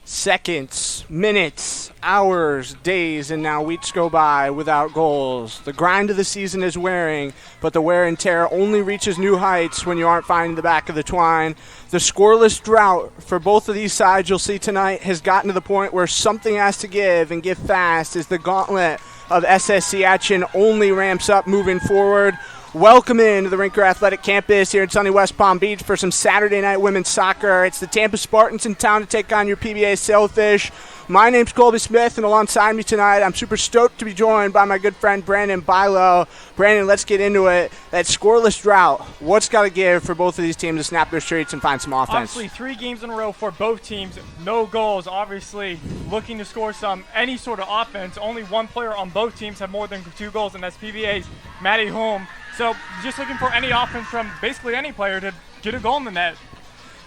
Seconds, minutes, hours, days, and now weeks go by without goals. The grind of the season is wearing, but the wear and tear only reaches new heights when you aren't finding the back of the twine. The scoreless drought for both of these sides you'll see tonight has gotten to the point where something has to give and give fast as the gauntlet of SSC action only ramps up moving forward. Welcome into the Rinker Athletic Campus here in sunny West Palm Beach for some Saturday night women's soccer. It's the Tampa Spartans in town to take on your PBA Sailfish. My name's Colby Smith, and alongside me tonight, I'm super stoked to be joined by my good friend Brandon Bilo. Brandon, let's get into it. That scoreless drought, what's got to give for both of these teams to snap their streaks and find some offense? Obviously, 3 games in a row for both teams, no goals. Obviously, looking to score any sort of offense. Only one player on both teams have more than 2 goals, and that's PBA's Maddie Holm. So just looking for any offense from basically any player to get a goal in the net.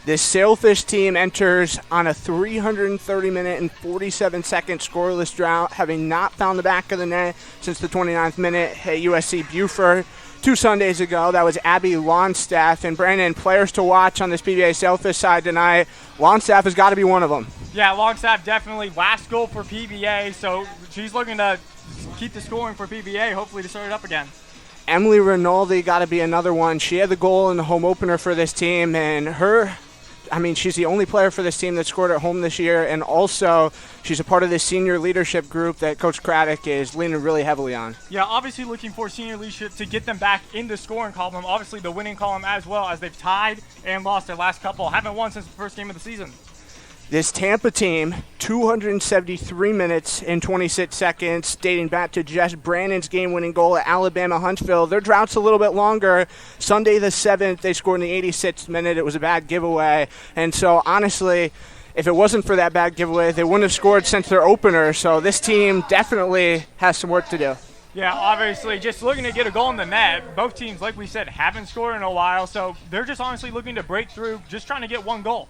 This Sailfish team enters on a 330-minute and 47-second scoreless drought, having not found the back of the net since the 29th minute at USC Buford 2 Sundays ago. That was Abby Longstaff. And Brandon, players to watch on this PBA Sailfish side tonight, Longstaff has got to be one of them. Yeah, Longstaff definitely last goal for PBA, so she's looking to keep the scoring for PBA, hopefully to start it up again. Emily Rinaldi got to be another one. She had the goal in the home opener for this team, and she's the only player for this team that scored at home this year, and also she's a part of this senior leadership group that Coach Craddock is leaning really heavily on. Yeah, obviously looking for senior leadership to get them back in the scoring column, obviously the winning column as well, as they've tied and lost their last couple. Haven't won since the first game of the season. This Tampa team, 273 minutes and 26 seconds, dating back to Jess Brannon's game-winning goal at Alabama Huntsville. Their drought's a little bit longer. Sunday the 7th, they scored in the 86th minute. It was a bad giveaway. And so, honestly, if it wasn't for that bad giveaway, they wouldn't have scored since their opener. So this team definitely has some work to do. Yeah, obviously just looking to get a goal in the net. Both teams, like we said, haven't scored in a while. So they're just honestly looking to break through, just trying to get one goal.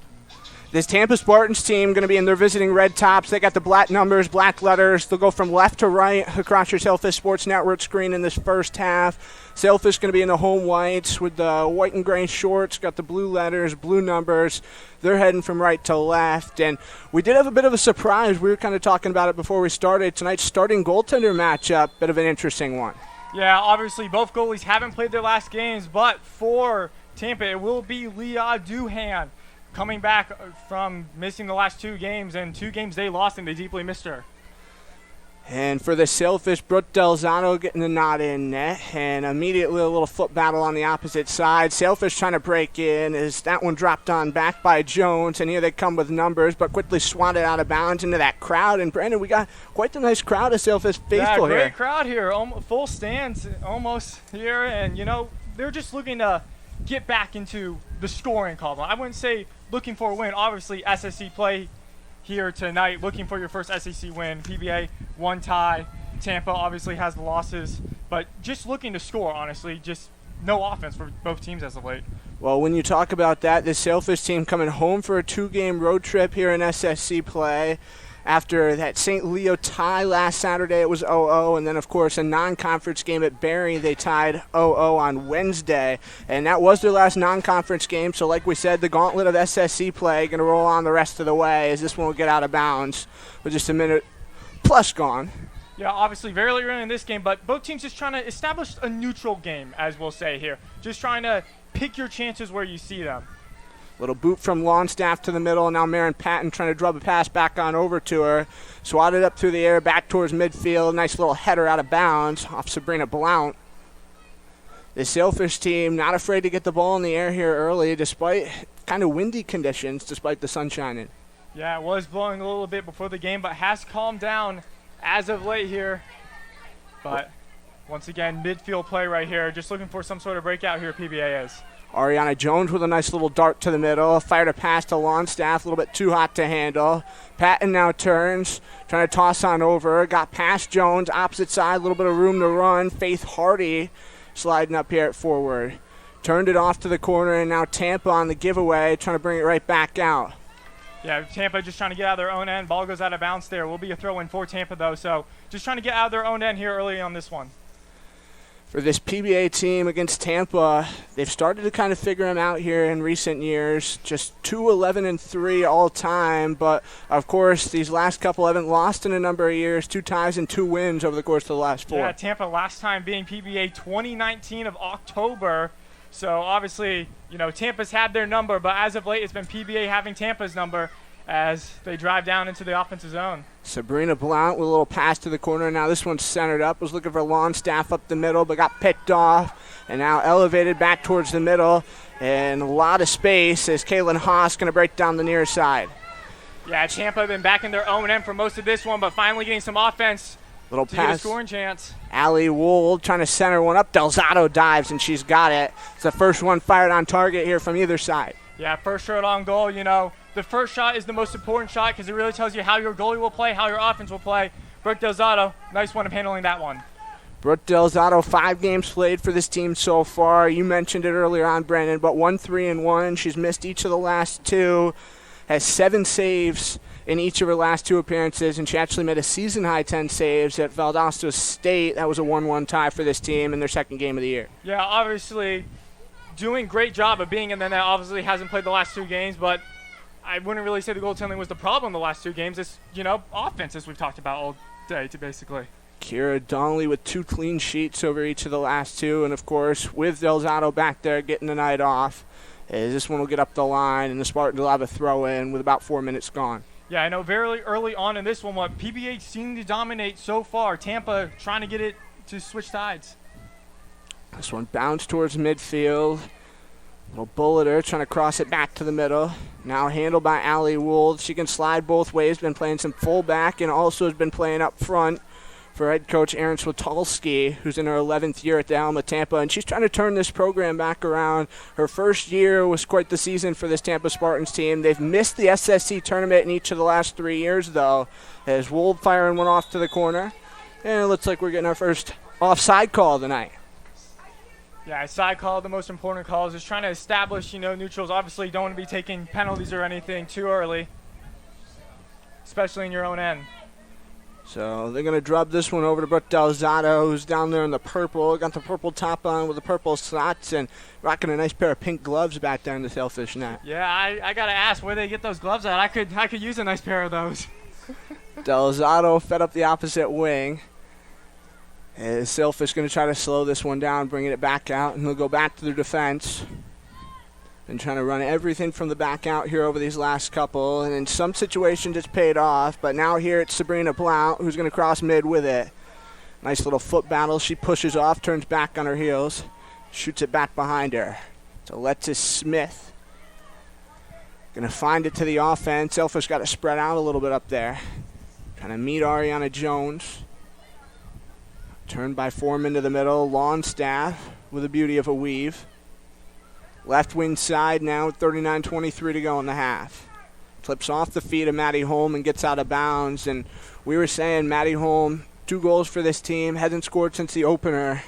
This Tampa Spartans team going to be in their visiting red tops. They got the black numbers, black letters. They'll go from left to right across your Sailfish Sports Network screen in this first half. Sailfish going to be in the home whites with the white and gray shorts, got the blue letters, blue numbers. They're heading from right to left. And we did have a bit of a surprise. We were kind of talking about it before we started. Tonight's starting goaltender matchup, bit of an interesting one. Yeah, obviously both goalies haven't played their last games, but for Tampa it will be Leah Duhan, coming back from missing the last 2 games, and 2 games they lost, and they deeply missed her. And for the Sailfish, Brooke Delzano getting the nod in net, and immediately a little foot battle on the opposite side. Sailfish trying to break in as that one dropped on back by Jones, and here they come with numbers, but quickly swatted out of bounds into that crowd. And Brandon, we got quite the nice crowd of Sailfish faithful here. Yeah, great crowd here, full stands almost here, and they're just looking to get back into the scoring column. I wouldn't say looking for a win. Obviously, SSC play here tonight, looking for your first SEC win. PBA, 1 tie. Tampa obviously has the losses, but just looking to score, honestly. Just no offense for both teams as of late. Well, when you talk about that, the Sailfish team coming home for a 2-game road trip here in SSC play. After that St. Leo tie last Saturday, it was 0-0, and then, of course, a non-conference game at Barry. They tied 0-0 on Wednesday, and that was their last non-conference game. So, like we said, the gauntlet of SSC play going to roll on the rest of the way as this one will get out of bounds with just a minute plus gone. Yeah, obviously very early in this game, but both teams just trying to establish a neutral game, as we'll say here. Just trying to pick your chances where you see them. Little boot from Longstaff to the middle, and now Marin Patton trying to drub a pass back on over to her. Swatted up through the air, back towards midfield. Nice little header out of bounds off Sabrina Blount. The Sailfish team not afraid to get the ball in the air here early, despite kind of windy conditions, despite the sun shining. Yeah, it was blowing a little bit before the game, but has calmed down as of late here. But once again, midfield play right here. Just looking for some sort of breakout here, PBA is. Ariana Jones with a nice little dart to the middle. Fired a pass to Longstaff, a little bit too hot to handle. Patton now turns, trying to toss on over. Got past Jones, opposite side, a little bit of room to run. Faith Hardy sliding up here at forward. Turned it off to the corner, and now Tampa on the giveaway, trying to bring it right back out. Yeah, Tampa just trying to get out of their own end. Ball goes out of bounds there. Will be a throw-in for Tampa, though. So just trying to get out of their own end here early on this one. For this PBA team against Tampa, they've started to kind of figure him out here in recent years. Just 2-11-3 all time, but of course these last couple haven't lost in a number of years. 2 ties and 2 wins over the course of the last 4. Yeah, Tampa last time being PBA 2019 of October. So obviously, Tampa's had their number, but as of late it's been PBA having Tampa's number as they drive down into the offensive zone. Sabrina Blount with a little pass to the corner. Now this one's centered up. Was looking for Longstaff up the middle, but got picked off. And now elevated back towards the middle. And a lot of space as Kaylin Haas going to break down the near side. Yeah, Tampa have been back in their own end for most of this one, but finally getting some offense little to pass. get a scoring chance. Allie Wold trying to center one up. Delzato dives, and she's got it. It's the first one fired on target here from either side. Yeah, first shot on goal, The first shot is the most important shot because it really tells you how your goalie will play, how your offense will play. Brooke Delzato, nice one of handling that one. Brooke Delzato, 5 games played for this team so far. You mentioned it earlier on, Brendan, but 1-3-1. She's missed each of the last 2, has 7 saves in each of her last 2 appearances, and she actually made a season-high 10 saves at Valdosta State. That was a 1-1 tie for this team in their second game of the year. Yeah, obviously doing great job of being in there. Obviously hasn't played the last 2 games, but I wouldn't really say the goaltending was the problem the last 2 games. It's, offense, as we've talked about all day, basically. Kira Donnelly with 2 clean sheets over each of the last 2, and of course, with Delzato back there getting the night off, this one will get up the line, and the Spartans will have a throw-in with about 4 minutes gone. Yeah, I know very early on in this one, what PBA seemed to dominate so far. Tampa trying to get it to switch sides. This one bounced towards midfield. Little bulliter trying to cross it back to the middle. Now handled by Allie Wold. She can slide both ways. Been playing some fullback and also has been playing up front for head coach Erin Switalski, who's in her 11th year at the Alma Tampa. And she's trying to turn this program back around. Her first year was quite the season for this Tampa Spartans team. They've missed the SSC tournament in each of the last 3 years, though, as Wold firing one off to the corner. And it looks like we're getting our first offside call tonight. Yeah, side call, the most important call is just trying to establish, neutrals. Obviously, don't want to be taking penalties or anything too early, especially in your own end. So they're going to drop this one over to Brooke Delzato, who's down there in the purple. Got the purple top on with the purple slots and rocking a nice pair of pink gloves back there in the Sailfish net. Yeah, I got to ask where they get those gloves at. I could use a nice pair of those. Delzato fed up the opposite wing. Sailfish going to try to slow this one down, bringing it back out, and he'll go back to the defense. And trying to run everything from the back out here over these last couple. And in some situations it's paid off, but now here it's Sabrina Blount who's going to cross mid with it. Nice little foot battle. She pushes off, turns back on her heels, shoots it back behind her. So Alexis Smith going to find it to the offense. Sailfish got to spread out a little bit up there. Trying to meet Ariana Jones. Turned by Foreman to the middle. Longstaff with the beauty of a weave. Left wing side now, 39:23 to go in the half. Flips off the feet of Maddie Holm and gets out of bounds. And we were saying Maddie Holm, 2 goals for this team. Hasn't scored since the opener,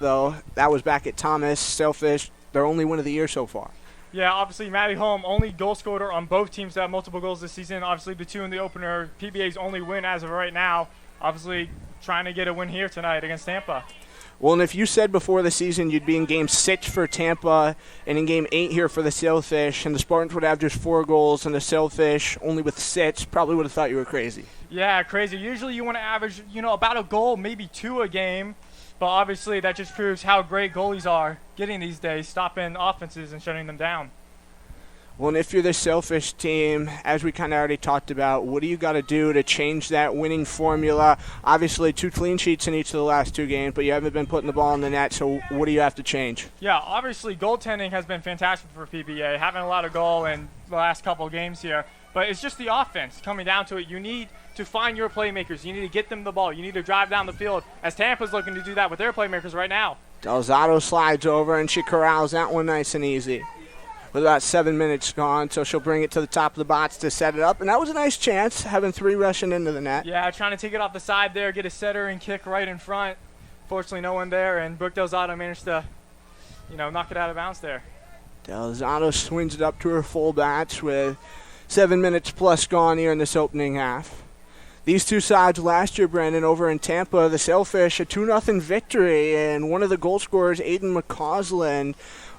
though. That was back at Thomas. Sailfish, their only win of the year so far. Yeah, obviously Maddie Holm, only goal scorer on both teams that have multiple goals this season. Obviously the 2 in the opener, PBA's only win as of right now. Obviously trying to get a win here tonight against Tampa. Well, and if you said before the season you'd be in Game 6 for Tampa and in Game 8 here for the Sailfish, and the Spartans would have just 4 goals and the Sailfish only with 6, probably would have thought you were crazy. Yeah, crazy. Usually you want to average, about a goal, maybe 2 a game, but obviously that just proves how great goalies are getting these days, stopping offenses and shutting them down. Well, and if you're the Sailfish team, as we kind of already talked about, what do you got to do to change that winning formula? Obviously, 2 clean sheets in each of the last 2 games, but you haven't been putting the ball in the net, so what do you have to change? Yeah, obviously goaltending has been fantastic for PBA, having a lot of goal in the last couple of games here, but it's just the offense coming down to it. You need to find your playmakers. You need to get them the ball. You need to drive down the field, as Tampa's looking to do that with their playmakers right now. Delzato slides over, and she corrals that one nice and easy. With about 7 minutes gone, so she'll bring it to the top of the box to set it up. And that was a nice chance, having 3 rushing into the net. Yeah, trying to take it off the side there, get a setter and kick right in front. Fortunately, no one there, and Brooke Delzato managed to, knock it out of bounds there. Delzato swings it up to her full bats with 7 minutes plus gone here in this opening half. These two sides last year, Brandon, over in Tampa, the Sailfish, a 2-0 victory, and one of the goal scorers, Aiden McCausland,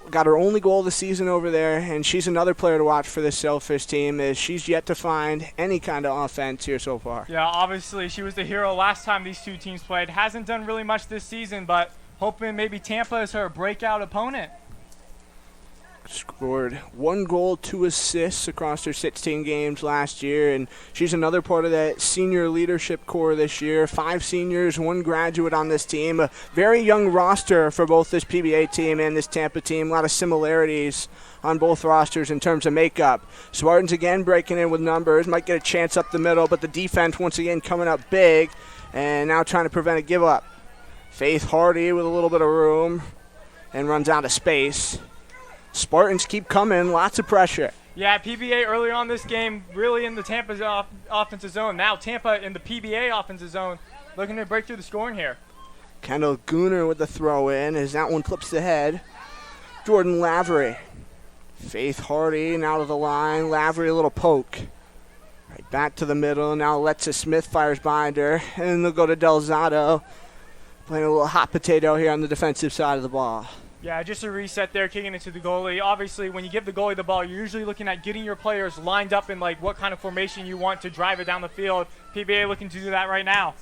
got her only goal of the season over there, and she's another player to watch for this Sailfish team, as she's yet to find any kind of offense here so far. Yeah, obviously she was the hero last time these two teams played. Hasn't done really much this season, but hoping maybe Tampa is her breakout opponent. Scored 1 goal, 2 assists across her 16 games last year, and she's another part of that senior leadership core this year. 5 seniors, 1 graduate on this team. A very young roster for both this PBA team and this Tampa team. A lot of similarities on both rosters in terms of makeup. Spartans again breaking in with numbers, might get a chance up the middle, but the defense once again coming up big and now trying to prevent a give up. Faith Hardy with a little bit of room and runs out of space. Spartans keep coming, lots of pressure. Yeah, PBA earlier on this game really in the Tampa's offensive zone. Now Tampa in the PBA offensive zone looking to break through the scoring here. Kendall Gooner with the throw in as that one clips the head. Jordan Lavery. Faith Hardy now to the line. Lavery a little poke. Right back to the middle. Now Alexis Smith fires behind her. And they'll go to Delzato. Playing a little hot potato here on the defensive side of the ball. Yeah, just a reset there, kicking it to the goalie. Obviously, when you give the goalie the ball, you're usually looking at getting your players lined up in like what kind of formation you want to drive it down the field. PBA looking to do that right now.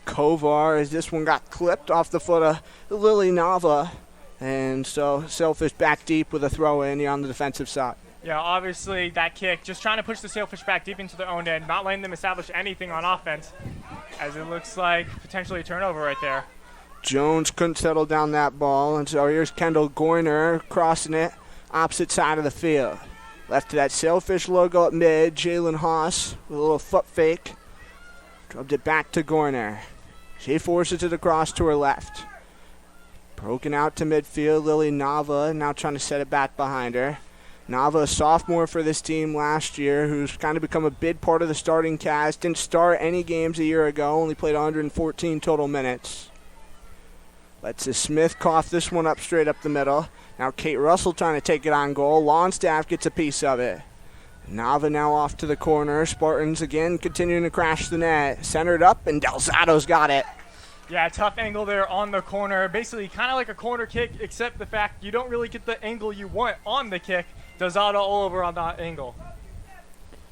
Kovar, as this one got clipped off the foot of Lily Nava. And so Sailfish back deep with a throw in here on the defensive side. Yeah, obviously that kick, just trying to push the Sailfish back deep into their own end, not letting them establish anything on offense, as it looks like potentially a turnover right there. Jones couldn't settle down that ball, and so here's Kendall Goyner crossing it opposite side of the field. Left to that Sailfish logo at mid, Jalen Haas with a little foot fake. Drubbed it back to Goyner. She forces it across to her left. Broken out to midfield, Lily Nava now trying to set it back behind her. Nava, a sophomore for this team last year, who's kind of become a big part of the starting cast. Didn't start any games a year ago, only played 114 total minutes. Lets Smith cough this one up straight up the middle. Now Kate Russell trying to take it on goal. Longstaff gets a piece of it. Nava now off to the corner. Spartans again continuing to crash the net. Centered up, and Delzato's got it. Yeah, tough angle there on the corner. Basically kind of like a corner kick, except the fact you don't really get the angle you want on the kick. Delzato all over on that angle.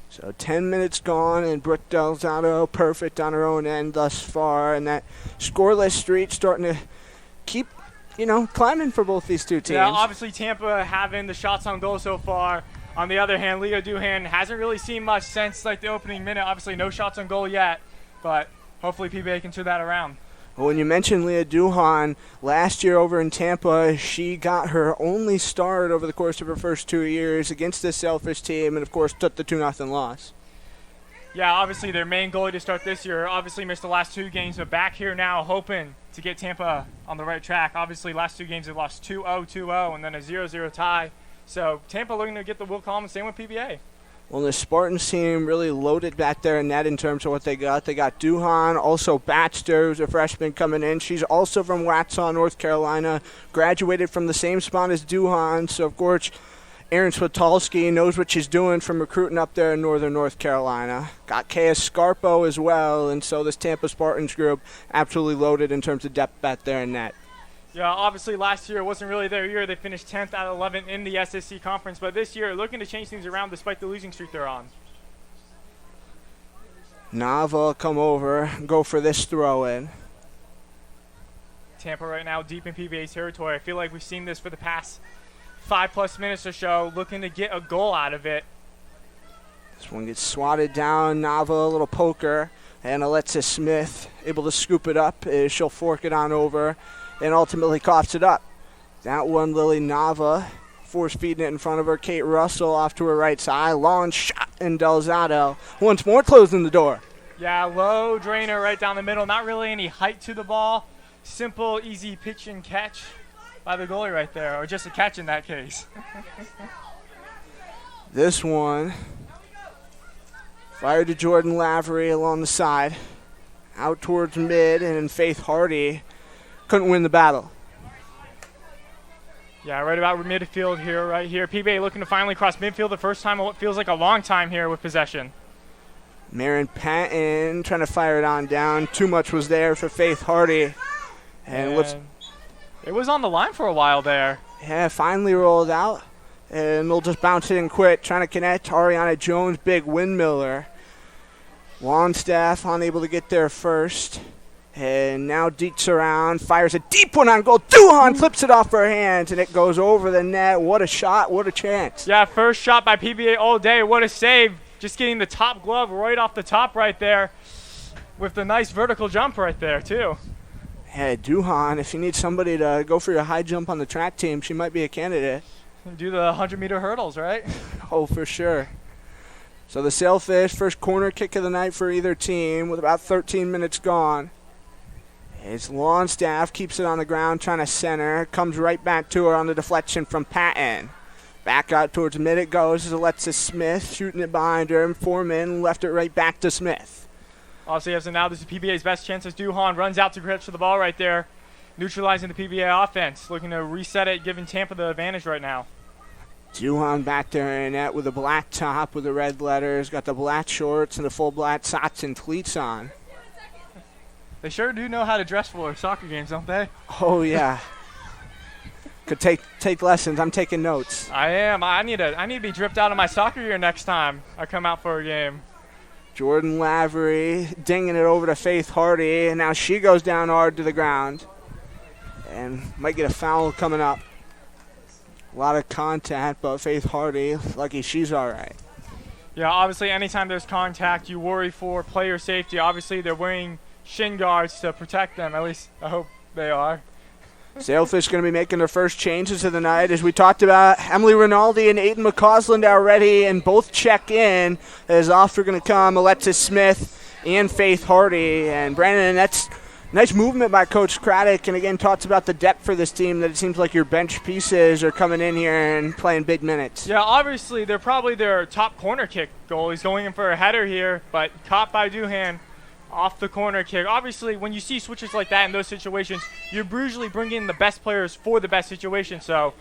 So 10 minutes gone, and Brooke Delzato perfect on her own end thus far. And that scoreless streak starting to keep, climbing for both these two teams. Yeah, obviously Tampa having the shots on goal so far. On the other hand, Leah Duhan hasn't really seen much since the opening minute. Obviously no shots on goal yet, but hopefully PBA can turn that around. Well, when you mentioned Leah Duhan, last year over in Tampa, she got her only start over the course of her first 2 years against this Sailfish team, and of course took the 2-0 loss. Yeah, obviously their main goalie to start this year obviously missed the last 2 games, but back here now hoping to get Tampa on the right track. Obviously last 2 games they lost 2-0, 2-0, and then a 0-0 tie. So Tampa looking to get the Will Collins, same with PBA. Well, the Spartans team really loaded back there in net in terms of what they got. They got Duhan, also Baxter, who's a freshman coming in. She's also from Waxhaw, North Carolina, graduated from the same spot as Duhan. So, of course, Erin Switalski knows what she's doing from recruiting up there in northern North Carolina. Got Kaya Scarpo as well, and so this Tampa Spartans group absolutely loaded in terms of depth back there in net. Yeah, obviously last year it wasn't really their year. They finished 10th out of 11 in the SSC conference, but this year looking to change things around despite the losing streak they're on. Nava come over, go for this throw in. Tampa right now deep in PBA territory. I feel like we've seen this for the past 5+ minutes or so, looking to get a goal out of it. This one gets swatted down. Nava, a little poker, and Alexis Smith able to scoop it up as she'll fork it on over and ultimately coughs it up. That one, Lily Nava, force feeding it in front of her. Kate Russell off to her right side. Long shot, and Delzato once more closing the door. Yeah, low drainer right down the middle. Not really any height to the ball. Simple, easy pitch and catch by the goalie right there, or just a catch in that case. This one fired to Jordan Lavery along the side. Out towards mid, and Faith Hardy couldn't win the battle. Yeah, right about midfield here, right here. PBA looking to finally cross midfield the first time in what feels like a long time here with possession. Marin Patton trying to fire it on down. Too much was there for Faith Hardy. And it was on the line for a while there. Yeah, finally rolled out. And they'll just bounce it and quit. Trying to connect. Ariana Jones, big windmiller. Longstaff unable to get there first. And now Dietz around, fires a deep one on goal. Duhan flips it off her hands, and it goes over the net. What a shot, what a chance. Yeah, first shot by PBA all day. What a save. Just getting the top glove right off the top right there with the nice vertical jump right there, too. Yeah, Duhan, if you need somebody to go for your high jump on the track team, she might be a candidate. And do the 100-meter hurdles, right? Oh, for sure. So the Sailfish, first corner kick of the night for either team with about 13 minutes gone. It's Longstaff, keeps it on the ground, trying to center. Comes right back to her on the deflection from Patton. Back out towards mid it goes as Alexis Smith, shooting it behind her. And Foreman left it right back to Smith. Obviously, as of now, this is PBA's best chance as Duhan runs out to catch for the ball right there, neutralizing the PBA offense, looking to reset it, giving Tampa the advantage right now. Duhan back there in net with a black top with the red letters, got the black shorts and the full black socks and cleats on. They sure do know how to dress for soccer games, don't they? Oh, yeah. Could take lessons. I'm taking notes. I am. I need to be dripped out of my soccer gear next time I come out for a game. Jordan Lavery dinging it over to Faith Hardy, and now she goes down hard to the ground and might get a foul coming up. A lot of contact, but Faith Hardy, lucky she's all right. Yeah, obviously anytime there's contact, you worry for player safety. Obviously they're wearing shin guards to protect them. At least I hope they are. Sailfish going to be making their first changes of the night. As we talked about, Emily Rinaldi and Aiden McCausland are ready, and both check in. As off are going to come Alexis Smith and Faith Hardy. And Brandon, that's nice movement by Coach Craddock, and again talks about the depth for this team, that it seems like your bench pieces are coming in here and playing big minutes. Yeah, obviously they're probably their top corner kick goal. He's going in for a header here, but caught by Duhan off the corner kick. Obviously, when you see switches like that in those situations, you're usually bringing in the best players for the best situation. So,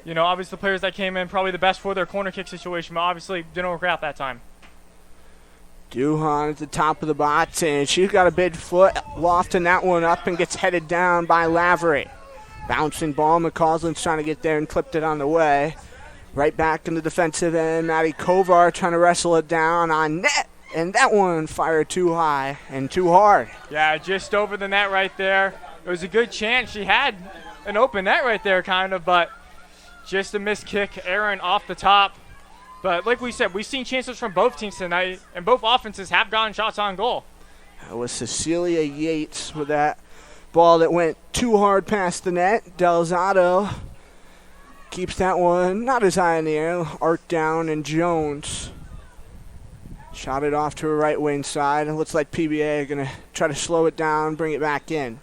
you know, obviously the players that came in probably the best for their corner kick situation, but obviously didn't work out that time. Duhan at the top of the box, and she's got a big foot lofting that one up and gets headed down by Lavery. Bouncing ball, McCausland's trying to get there and clipped it on the way. Right back in the defensive end, Maddie Kovar trying to wrestle it down on net. And that one fired too high and too hard. Yeah, just over the net right there. It was a good chance. She had an open net right there kind of, but just a missed kick. Aaron off the top. But like we said, we've seen chances from both teams tonight, and both offenses have gotten shots on goal. That was Cecilia Yates with that ball that went too hard past the net. Delzato keeps that one not as high in the air. Arc down, and Jones shot it off to her right wing side. It looks like PBA are going to try to slow it down, bring it back in.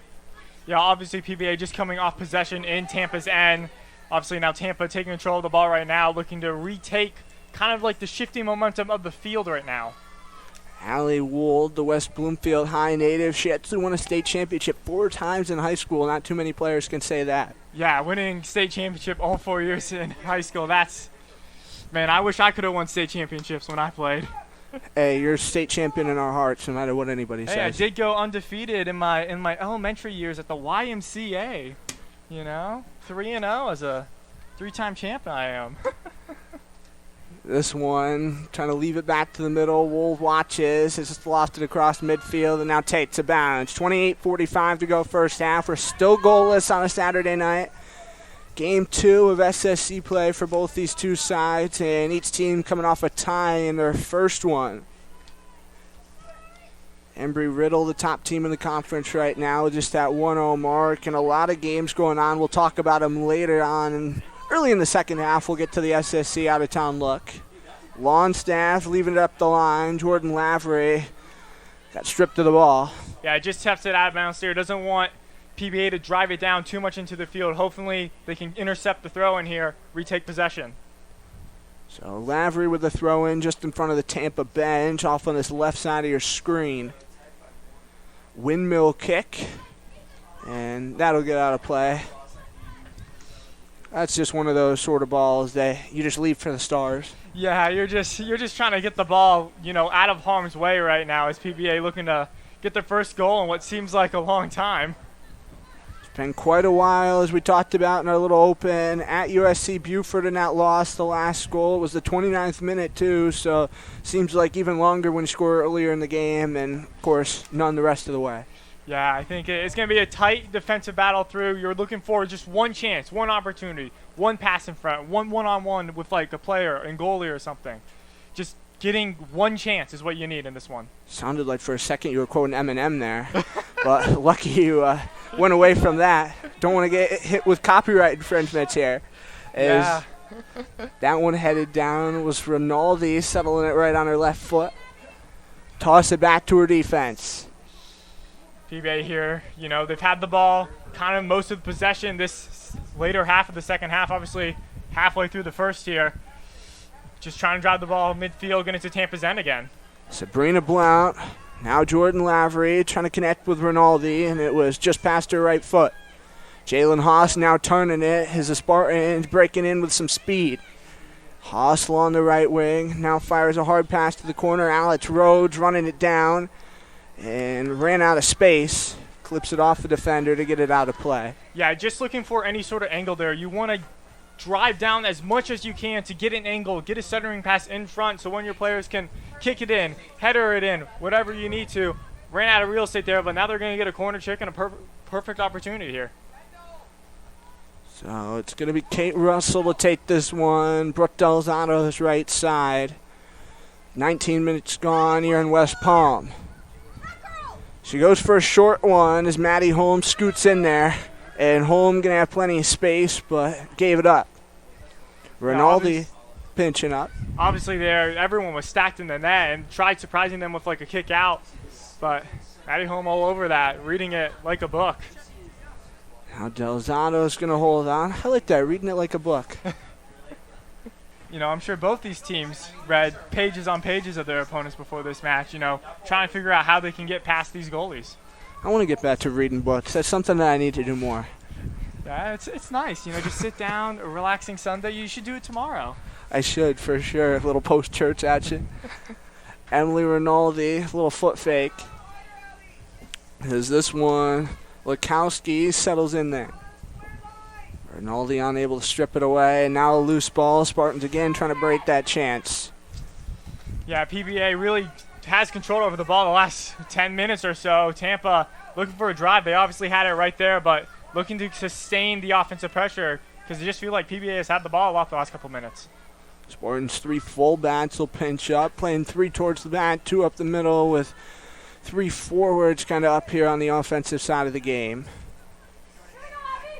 Yeah, obviously PBA just coming off possession in Tampa's end. Obviously now Tampa taking control of the ball right now, looking to retake kind of like the shifting momentum of the field right now. Allie Wold, the West Bloomfield High native. She actually won a state championship 4 times in high school. Not too many players can say that. Yeah, winning state championship all 4 years in high school. That's, man, I wish I could have won state championships when I played. Hey, you're state champion in our hearts, no matter what anybody says. Hey, I did go undefeated in my elementary years at the YMCA. You know, 3-0 as a 3-time champion I am. This one, trying to leave it back to the middle. Wold watches. It's just lost it across midfield and now takes a bounce. 28:45 to go first half. We're still goalless on a Saturday night. Game 2 of SSC play for both these two sides, and each team coming off a tie in their first one. Embry-Riddle, the top team in the conference right now, just that 1-0 mark, and a lot of games going on. We'll talk about them later on. And early in the second half, we'll get to the SSC out-of-town look. Longstaff leaving it up the line. Jordan Lavery got stripped of the ball. Yeah, just taps it out of bounds there. Doesn't want PBA to drive it down too much into the field. Hopefully they can intercept the throw in here, retake possession. So Lavery with the throw in just in front of the Tampa bench, off on this left side of your screen. Windmill kick, and that'll get out of play. That's just one of those sort of balls that you just leave for the stars. Yeah, you're just trying to get the ball, out of harm's way right now as PBA looking to get their first goal in what seems like a long time. It's been quite a while, as we talked about in our little open. At USC, Buford in that loss, the last goal. It was the 29th minute, too, so seems like even longer when you score earlier in the game, and, of course, none the rest of the way. Yeah, I think it's going to be a tight defensive battle through. You're looking for just one chance, one opportunity, one pass in front, one-on-one with, like, a player and goalie or something. Just getting one chance is what you need in this one. Sounded like for a second you were quoting Eminem there, but lucky you went away from that. Don't want to get hit with copyright infringements here. Yeah. That one headed down was Rinaldi settling it right on her left foot. Toss it back to her defense. PBA here, they've had the ball kind of most of the possession this later half of the second half, obviously halfway through the first here. Just trying to drive the ball midfield, get into Tampa's end again. Sabrina Blount, now Jordan Lavery trying to connect with Rinaldi, and it was just past her right foot. Jalen Haas now turning it. His Spartans breaking in with some speed. Haas on the right wing, now fires a hard pass to the corner. Alex Rhodes running it down and ran out of space. Clips it off the defender to get it out of play. Yeah, just looking for any sort of angle there. You want to drive down as much as you can to get an angle, get a centering pass in front so when your players can kick it in, header it in, whatever you need to. Ran out of real estate there, but now they're going to get a corner kick and a perfect opportunity here. So it's going to be Kate Russell to take this one. Brooke Delzato's right side. 19 minutes gone here in West Palm. She goes for a short one as Maddie Holm scoots in there. And Holm going to have plenty of space, but gave it up. Rinaldi pinching up. Obviously there, everyone was stacked in the net and tried surprising them with like a kick out. But Maddie Holm all over that, reading it like a book. Now Delzato's going to hold on. I like that, reading it like a book. I'm sure both these teams read pages on pages of their opponents before this match, trying to figure out how they can get past these goalies. I want to get back to reading books. That's something that I need to do more. Yeah, it's nice. Just sit down, a relaxing Sunday. You should do it tomorrow. I should, for sure. A little post-church action. Emily Rinaldi, little foot fake. As this one, Lukowski settles in there. Rinaldi unable to strip it away. And now a loose ball. Spartans again trying to break that chance. Yeah, PBA really has control over the ball the last 10 minutes or so. Tampa looking for a drive. They obviously had it right there, but looking to sustain the offensive pressure because they just feel like PBA has had the ball a lot the last couple minutes. Spartans 3 full bats will pinch up, playing 3 towards the bat, 2 up the middle with 3 forwards kind of up here on the offensive side of the game.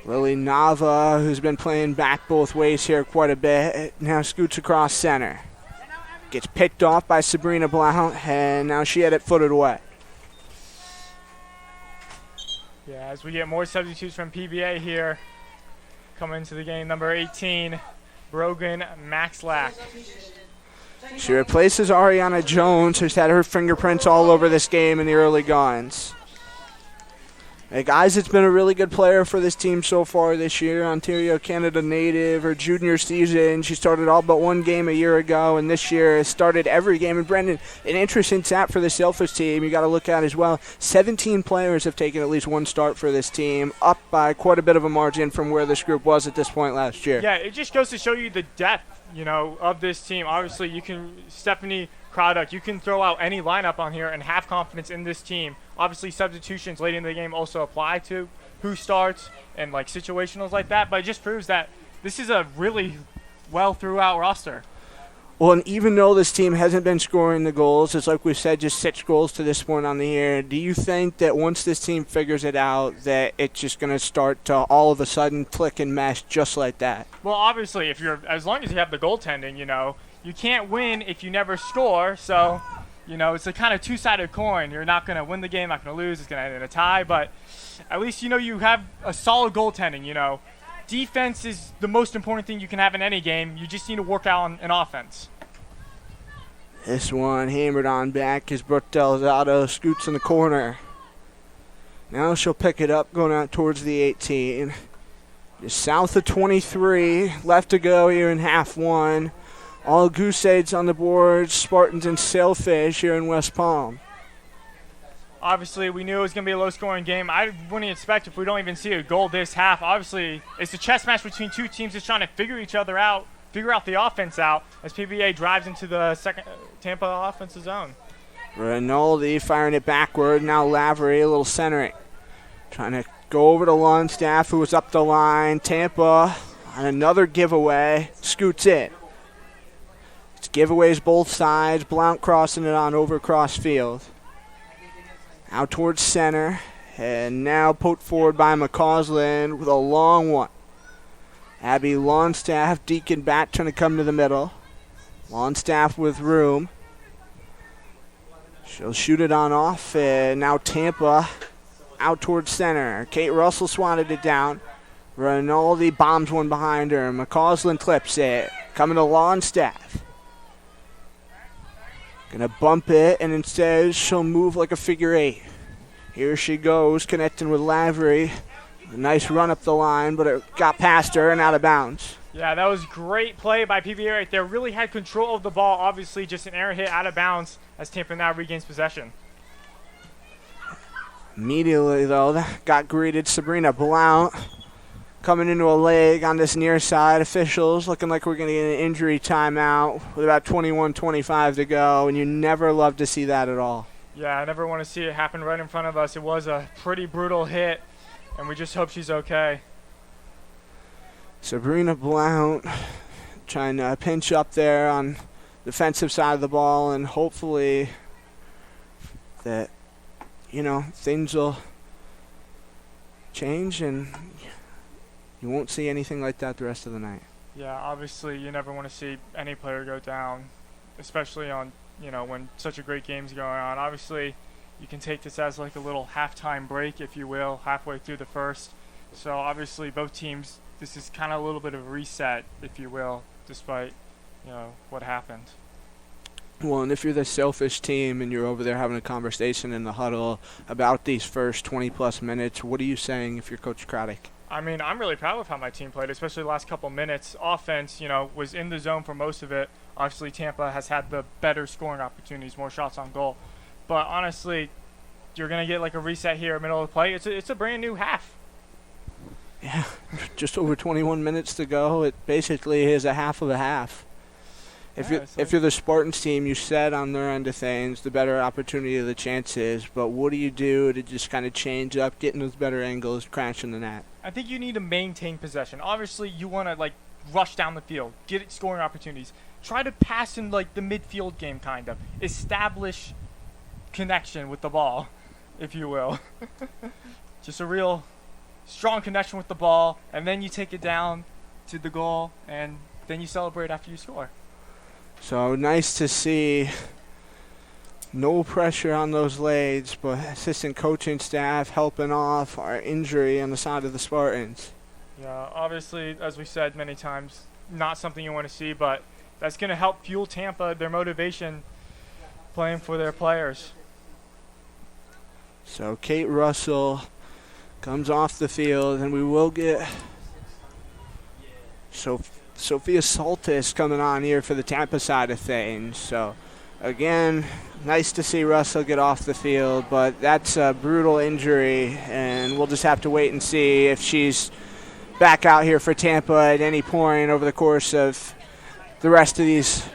Lily Nava, who's been playing back both ways here quite a bit, now scoots across center. Gets picked off by Sabrina Blount, and now she had it footed away. Yeah, as we get more substitutes from PBA here, coming into the game, number 18, Brogan Maxlack. She replaces Ariana Jones, who's had her fingerprints all over this game in the early goings. Hey guys, it's been a really good player for this team so far this year. Ontario, Canada native, her junior season. She started all but one game a year ago, and this year has started every game. And Brendan, an interesting stat for the Selfish team you got to look at as well. 17 players have taken at least one start for this team, up by quite a bit of a margin from where this group was at this point last year. Yeah, it just goes to show you the depth, of this team. Obviously, you can Stephanie Craddock, you can throw out any lineup on here and have confidence in this team. Obviously, substitutions late in the game also apply to who starts and like situationals like that, but it just proves that this is a really well throughout roster. Well, and even though this team hasn't been scoring the goals, it's like we said, just 6 goals to this point on the year. Do you think that once this team figures it out, that it's just going to start to all of a sudden click and mesh just like that? Well, obviously, as long as you have the goaltending, you can't win if you never score. So, it's a kind of two-sided coin. You're not going to win the game, not going to lose. It's going to end in a tie. But at least, you have a solid goaltending, Defense is the most important thing you can have in any game. You just need to work out on an offense. This one hammered on back as Brooke Delzato scoots in the corner. Now she'll pick it up going out towards the 18. Just south of 23, left to go here in half one. All goose eggs on the board, Spartans and Sailfish here in West Palm. Obviously, we knew it was going to be a low-scoring game. I wouldn't expect if we don't even see a goal this half. Obviously, it's a chess match between two teams just trying to figure each other out, figure out the offense out as PBA drives into the second Tampa offensive zone. Rinaldi firing it backward. Now Lavery, a little centering. Trying to go over to Lundstaff, who was up the line. Tampa on another giveaway. Scoots it. It's giveaways both sides. Blount crossing it on over cross field. Out towards center, and now poked forward by McCausland with a long one. Abby Longstaff, Deacon Bat trying to come to the middle. Longstaff with room. She'll shoot it on off, and now Tampa out towards center. Kate Russell swatted it down. Rinaldi bombs one behind her. McCausland clips it. Coming to Longstaff. Gonna bump it, and instead she'll move like a figure eight. Here she goes, connecting with Lavery. A nice run up the line, but it got past her and out of bounds. Yeah, that was great play by PBA right there. Really had control of the ball. Obviously, just an error hit out of bounds as Tampa now regains possession. Immediately, though, that got greeted. Sabrina Blount coming into a leg on this near side. Officials looking like we're going to get an injury timeout with about 21-25 to go, and you never love to see that at all. Yeah, I never want to see it happen right in front of us. It was a pretty brutal hit, and we just hope she's okay. Sabrina Blount trying to pinch up there on the defensive side of the ball, and hopefully that, things will change and you won't see anything like that the rest of the night. Yeah, obviously you never want to see any player go down, especially on, when such a great game's going on. Obviously, you can take this as like a little halftime break, if you will, halfway through the first. So obviously both teams, this is kind of a little bit of a reset, if you will, despite, what happened. Well, and if you're the Sailfish team and you're over there having a conversation in the huddle about these first 20-plus minutes, what are you saying if you're Coach Craddock? I mean, I'm really proud of how my team played, especially the last couple minutes. Offense, was in the zone for most of it. Obviously, Tampa has had the better scoring opportunities, more shots on goal. But honestly, you're going to get like a reset here, middle of the play. It's a brand new half. Yeah, just over 21 minutes to go. It basically is a half of a half. If you're the Spartans team, you said on their end of things, the better opportunity of the chances. But what do you do to just kind of change up, getting those better angles, crashing the net? I think you need to maintain possession. Obviously, you want to rush down the field, get scoring opportunities. Try to pass in the midfield game, kind of. Establish connection with the ball, if you will. Just a real strong connection with the ball, and then you take it down to the goal, and then you celebrate after you score. So nice to see no pressure on those legs, but assistant coaching staff helping off our injury on the side of the Spartans. Yeah, obviously, as we said many times, not something you want to see, but that's going to help fuel Tampa, their motivation playing for their players. So Kate Russell comes off the field, and we will get Sophia Saltis coming on here for the Tampa side of things. So, again, nice to see Russell get off the field, but that's a brutal injury, and we'll just have to wait and see if she's back out here for Tampa at any point over the course of the rest of these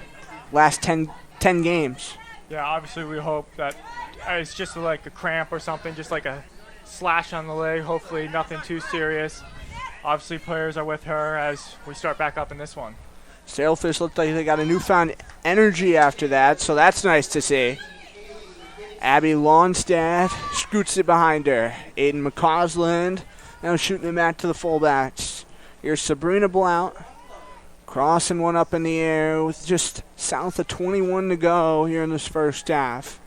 last 10 games. Yeah, obviously we hope that it's just like a cramp or something, just like a slash on the leg, hopefully nothing too serious. Obviously, players are with her as we start back up in this one. Sailfish looked like they got a newfound energy after that, so that's nice to see. Abby Longstaff scoots it behind her. Aiden McCausland now shooting it back to the fullbacks. Here's Sabrina Blount crossing one up in the air with just south of 21 to go here in this first half.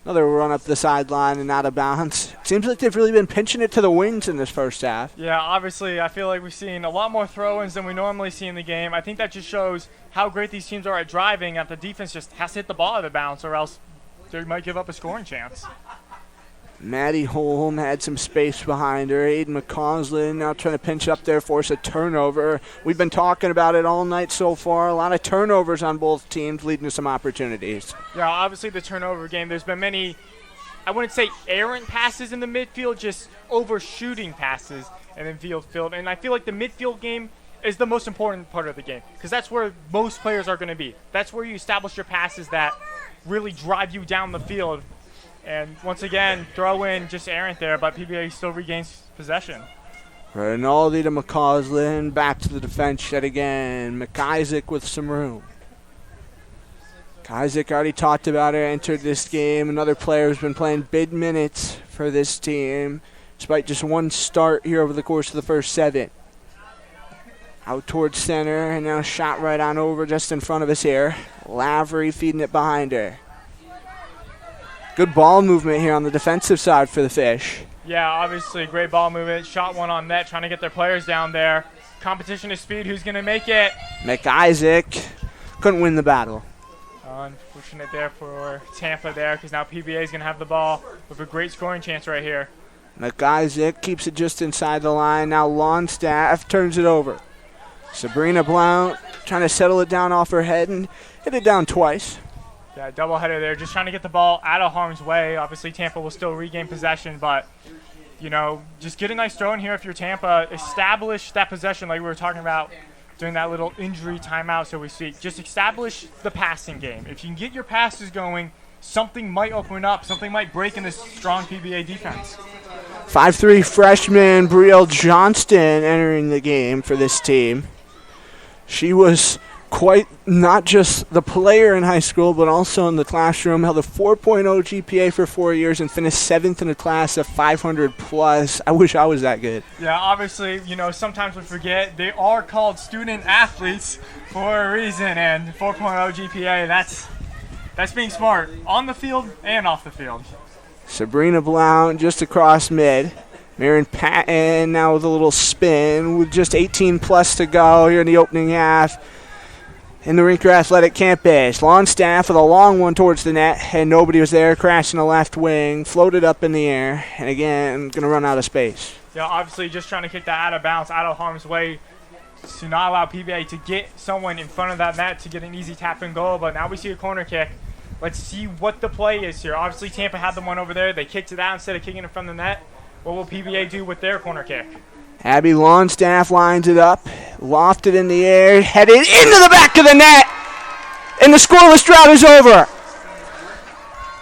Another run up the sideline and out of bounds. Seems like they've really been pinching it to the wings in this first half. Yeah, obviously, I feel like we've seen a lot more throw-ins than we normally see in the game. I think that just shows how great these teams are at driving, that the defense just has to hit the ball out of bounds or else they might give up a scoring chance. Maddie Holm had some space behind her. Aiden McCausland now trying to pinch up there, force a turnover. We've been talking about it all night so far. A lot of turnovers on both teams leading to some opportunities. Yeah, obviously the turnover game, there's been many, I wouldn't say errant passes in the midfield, just overshooting passes in the field. And I feel like the midfield game is the most important part of the game because that's where most players are going to be. That's where you establish your passes that really drive you down the field. And once again, throw in just errant there, but PBA still regains possession. Rinaldi to McCausland, back to the defense yet again. McIsaac with some room. McIsaac already talked about it, entered this game. Another player who's been playing big minutes for this team, despite just one start here over the course of the first 7. Out towards center, and now shot right on over just in front of us here. Lavery feeding it behind her. Good ball movement here on the defensive side for the Fish. Yeah, obviously great ball movement. Shot one on net, trying to get their players down there. Competition is speed. Who's going to make it? McIsaac couldn't win the battle. Unfortunate there for Tampa there because now PBA is going to have the ball with a great scoring chance right here. McIsaac keeps it just inside the line. Now Longstaff turns it over. Sabrina Blount trying to settle it down off her head and hit it down twice. Yeah, doubleheader there, just trying to get the ball out of harm's way. Obviously, Tampa will still regain possession, but, you know, just get a nice throw in here if you're Tampa. Establish that possession like we were talking about during that little injury timeout, so we speak. Just establish the passing game. If you can get your passes going, something might open up, something might break in this strong PBA defense. 5'3" freshman Brielle Johnston entering the game for this team. She was quite not just the player in high school, but also in the classroom. Held a 4.0 GPA for 4 years and finished 7th in a class of 500 plus. I wish I was that good. Yeah, obviously, you know, sometimes we forget they are called student athletes for a reason, and 4.0 GPA, that's being smart on the field and off the field. Sabrina Blount just across mid. Marin Patton now with a little spin with just 18 plus to go here in the opening half. In the Rinker Athletic Campus, Longstaff with a long one towards the net, and nobody was there, crashing the left wing, floated up in the air, and again, going to run out of space. Yeah, obviously just trying to kick that out of bounds, out of harm's way, to not allow PBA to get someone in front of that net to get an easy tap and goal, but now we see a corner kick. Let's see what the play is here. Obviously, Tampa had the one over there. They kicked it out instead of kicking it from the net. What will PBA do with their corner kick? Abby Longstaff lines it up, lofted in the air, headed into the back of the net, and the scoreless drought is over.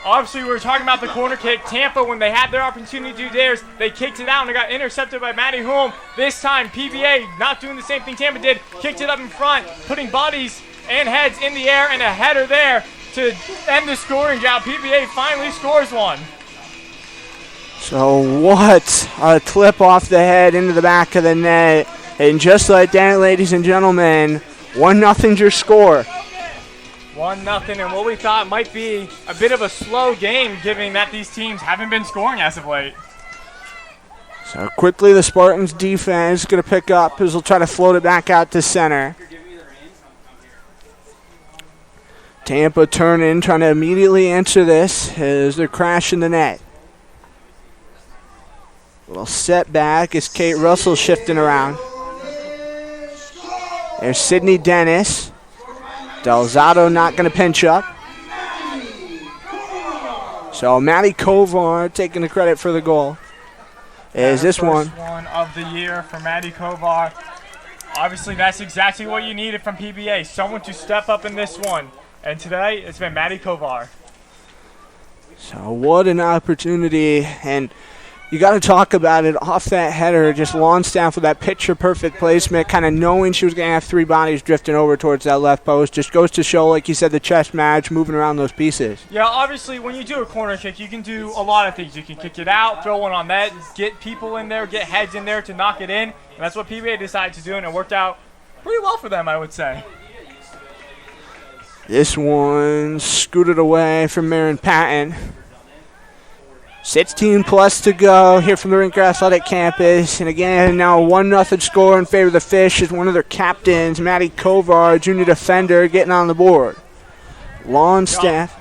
Obviously, we were talking about the corner kick. Tampa, when they had their opportunity to do theirs, they kicked it out and it got intercepted by Maddie Holm. This time, PBA not doing the same thing Tampa did, kicked it up in front, putting bodies and heads in the air, and a header there to end the scoring drought. PBA finally scores one. So what a clip off the head into the back of the net. And just like that, ladies and gentlemen, 1-0's your score. 1-0, and what we thought might be a bit of a slow game, given that these teams haven't been scoring as of late. So quickly the Spartans defense is going to pick up as they'll try to float it back out to center. Tampa turning, trying to immediately answer this as they're crashing the net. Little setback as Kate Russell shifting around. There's Sydney Dennis. Delzato not going to pinch up. So Maddie Kovar taking the credit for the goal. Is this one? First one of the year for Maddie Kovar. Obviously, that's exactly what you needed from PBA. Someone to step up in this one. And today, it's been Maddie Kovar. So what an opportunity. And you got to talk about it off that header, just Longstaff with that picture-perfect placement, kind of knowing she was going to have 3 bodies drifting over towards that left post. Just goes to show, like you said, the chess match, moving around those pieces. Yeah, obviously, when you do a corner kick, you can do a lot of things. You can kick it out, throw one on net, get people in there, get heads in there to knock it in. And that's what PBA decided to do, and it worked out pretty well for them, I would say. This one scooted away from Marin Patton. 16 plus to go here from the Rinker Athletic Campus. And again, now a 1-0 score in favor of the Fish is one of their captains, Maddie Kovar, junior defender, getting on the board. Longstaff.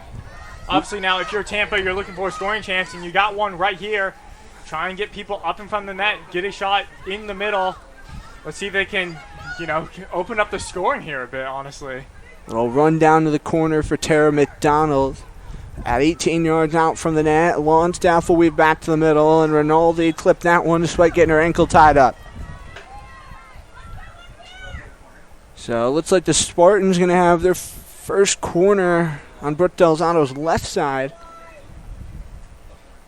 Obviously now if you're Tampa, you're looking for a scoring chance, and you got one right here. Try and get people up in front of the net, get a shot in the middle. Let's see if they can, open up the scoring here a bit, honestly. Little run down to the corner for Tara McDonald. At 18 yards out from the net, Longstaff will weave back to the middle, and Rinaldi clipped that one despite getting her ankle tied up. So it looks like the Spartans going to have their first corner on Brooke Delzato's left side.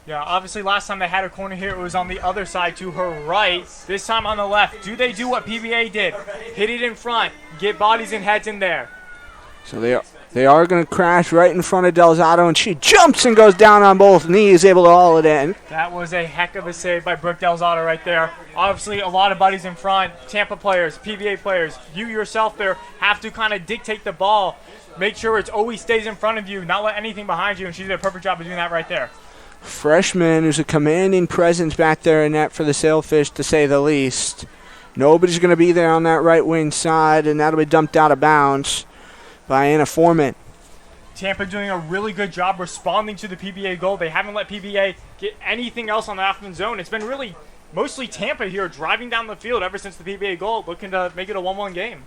Yeah, obviously last time they had a corner here, it was on the other side to her right. This time on the left. Do they do what PBA did? Hit it in front, get bodies and heads in there. So they are going to crash right in front of Delzato, and she jumps and goes down on both knees, able to haul it in. That was a heck of a save by Brooke Delzato right there. Obviously, a lot of bodies in front. Tampa players, PBA players, you yourself there have to kind of dictate the ball. Make sure it always stays in front of you, not let anything behind you, and she did a perfect job of doing that right there. Freshman who's a commanding presence back there in net for the Sailfish, to say the least. Nobody's going to be there on that right wing side, and that'll be dumped out of bounds by Anna Foreman. Tampa doing a really good job responding to the PBA goal. They haven't let PBA get anything else on the offensive zone. It's been really mostly Tampa here driving down the field ever since the PBA goal, looking to make it a 1-1 game.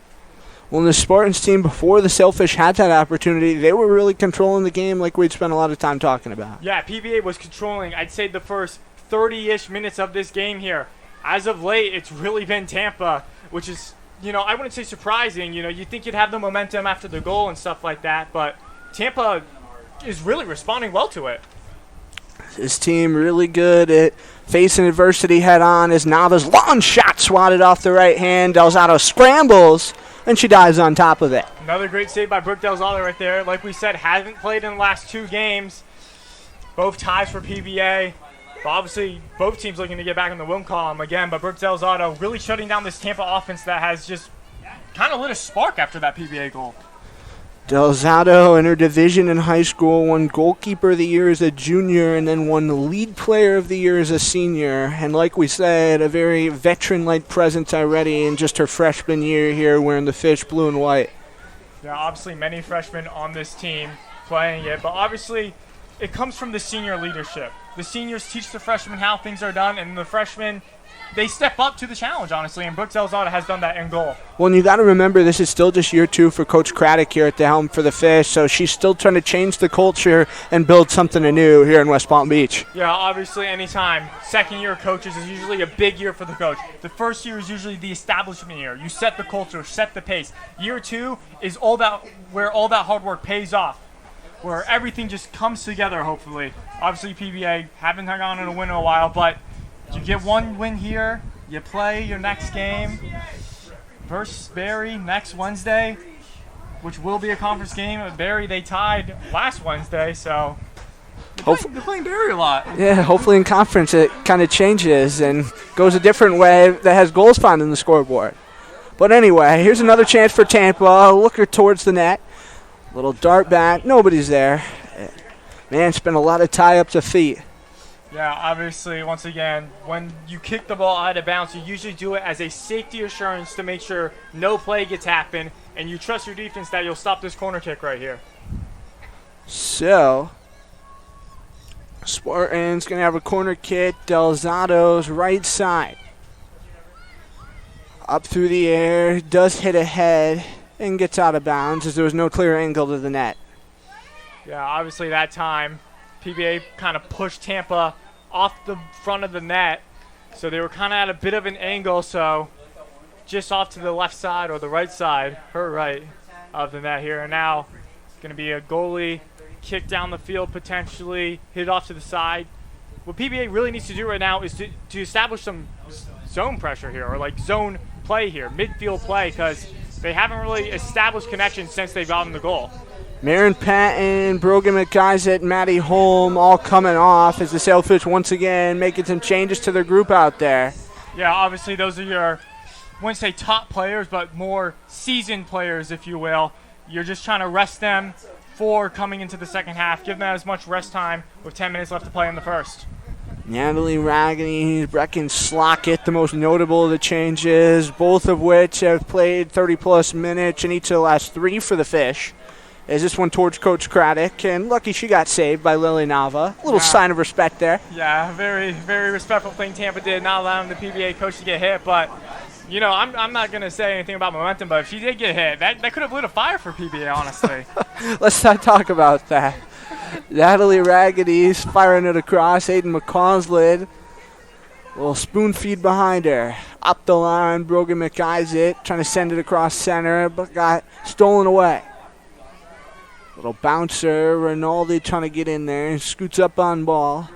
Well, the Spartans team, before the Sailfish had that opportunity, they were really controlling the game like we'd spent a lot of time talking about. Yeah, PBA was controlling, I'd say, the first 30-ish minutes of this game here. As of late, it's really been Tampa, which is, I wouldn't say surprising. You'd think you'd have the momentum after the goal and stuff like that, but Tampa is really responding well to it. This team really good at facing adversity head on as Nava's long shot swatted off the right hand. Delzato scrambles, and she dives on top of it. Another great save by Brooke Delzato right there. Like we said, hasn't played in the last 2 games. Both ties for PBA. But obviously, both teams looking to get back in the win column again. But Brooke Delzato really shutting down this Tampa offense that has just kind of lit a spark after that PBA goal. Delzato in her division in high school won Goalkeeper of the Year as a junior and then won Lead Player of the Year as a senior. And like we said, a very veteran-like presence already in just her freshman year here wearing the Fish blue and white. Yeah, obviously many freshmen on this team playing it. But obviously, it comes from the senior leadership. The seniors teach the freshmen how things are done, and the freshmen, they step up to the challenge, honestly, and Brooke Delzato has done that in goal. Well, and you got to remember, this is still just year 2 for Coach Craddock here at the helm for the Fish, so she's still trying to change the culture and build something anew here in West Palm Beach. Yeah, obviously, anytime second-year coaches is usually a big year for the coach. The first year is usually the establishment year. You set the culture, set the pace. Year 2 is where all that hard work pays off, where everything just comes together, hopefully. Obviously, PBA haven't gone on a win in a while, but you get one win here, you play your next game versus Barry next Wednesday, which will be a conference game. Barry, they tied last Wednesday, so they're playing Barry a lot. Yeah, hopefully in conference it kind of changes and goes a different way that has goals found in the scoreboard. But anyway, here's another chance for Tampa. Looker towards the net. Little dart back. Nobody's there. Man, it's been a lot of tie-ups of feet. Yeah, obviously, once again, when you kick the ball out of bounds, you usually do it as a safety assurance to make sure no play gets happened, and you trust your defense that you'll stop this corner kick right here. So, Spartans going to have a corner kick. Delzato's right side. Up through the air, does hit a head, and gets out of bounds as there was no clear angle to the net. Yeah, obviously that time, PBA kind of pushed Tampa off the front of the net, so they were kind of at a bit of an angle, so just off to the left side or the right side, her right of the net here. And now it's going to be a goalie kick down the field potentially, hit it off to the side. What PBA really needs to do right now is to establish some zone pressure here, or like zone play here, midfield play, because they haven't really established connections since they've gotten the goal. Marin Patton, Brogan McIsaac, Maddie Holm all coming off as the Sailfish once again making some changes to their group out there. Yeah, obviously those are your, I wouldn't say top players, but more seasoned players, if you will. You're just trying to rest them for coming into the second half. Give them as much rest time with 10 minutes left to play in the first. Natalie Raggany, Brecken Slockett, the most notable of the changes, both of which have played 30-plus minutes in each of the last 3 for the Fish. Is this one towards Coach Craddock, and lucky she got saved by Lily Nava. A little sign of respect there. Yeah, very, very respectful thing Tampa did, not allowing the PBA coach to get hit. But, you know, I'm not going to say anything about momentum, but if she did get hit, that could have lit a fire for PBA, honestly. Let's not talk about that. Natalie Raggedy's firing it across. Aiden McCausland. Little spoon feed behind her. Up the line, Brogan McIsaac trying to send it across center, but got stolen away. Little bouncer, Rinaldi trying to get in there. Scoots up on ball.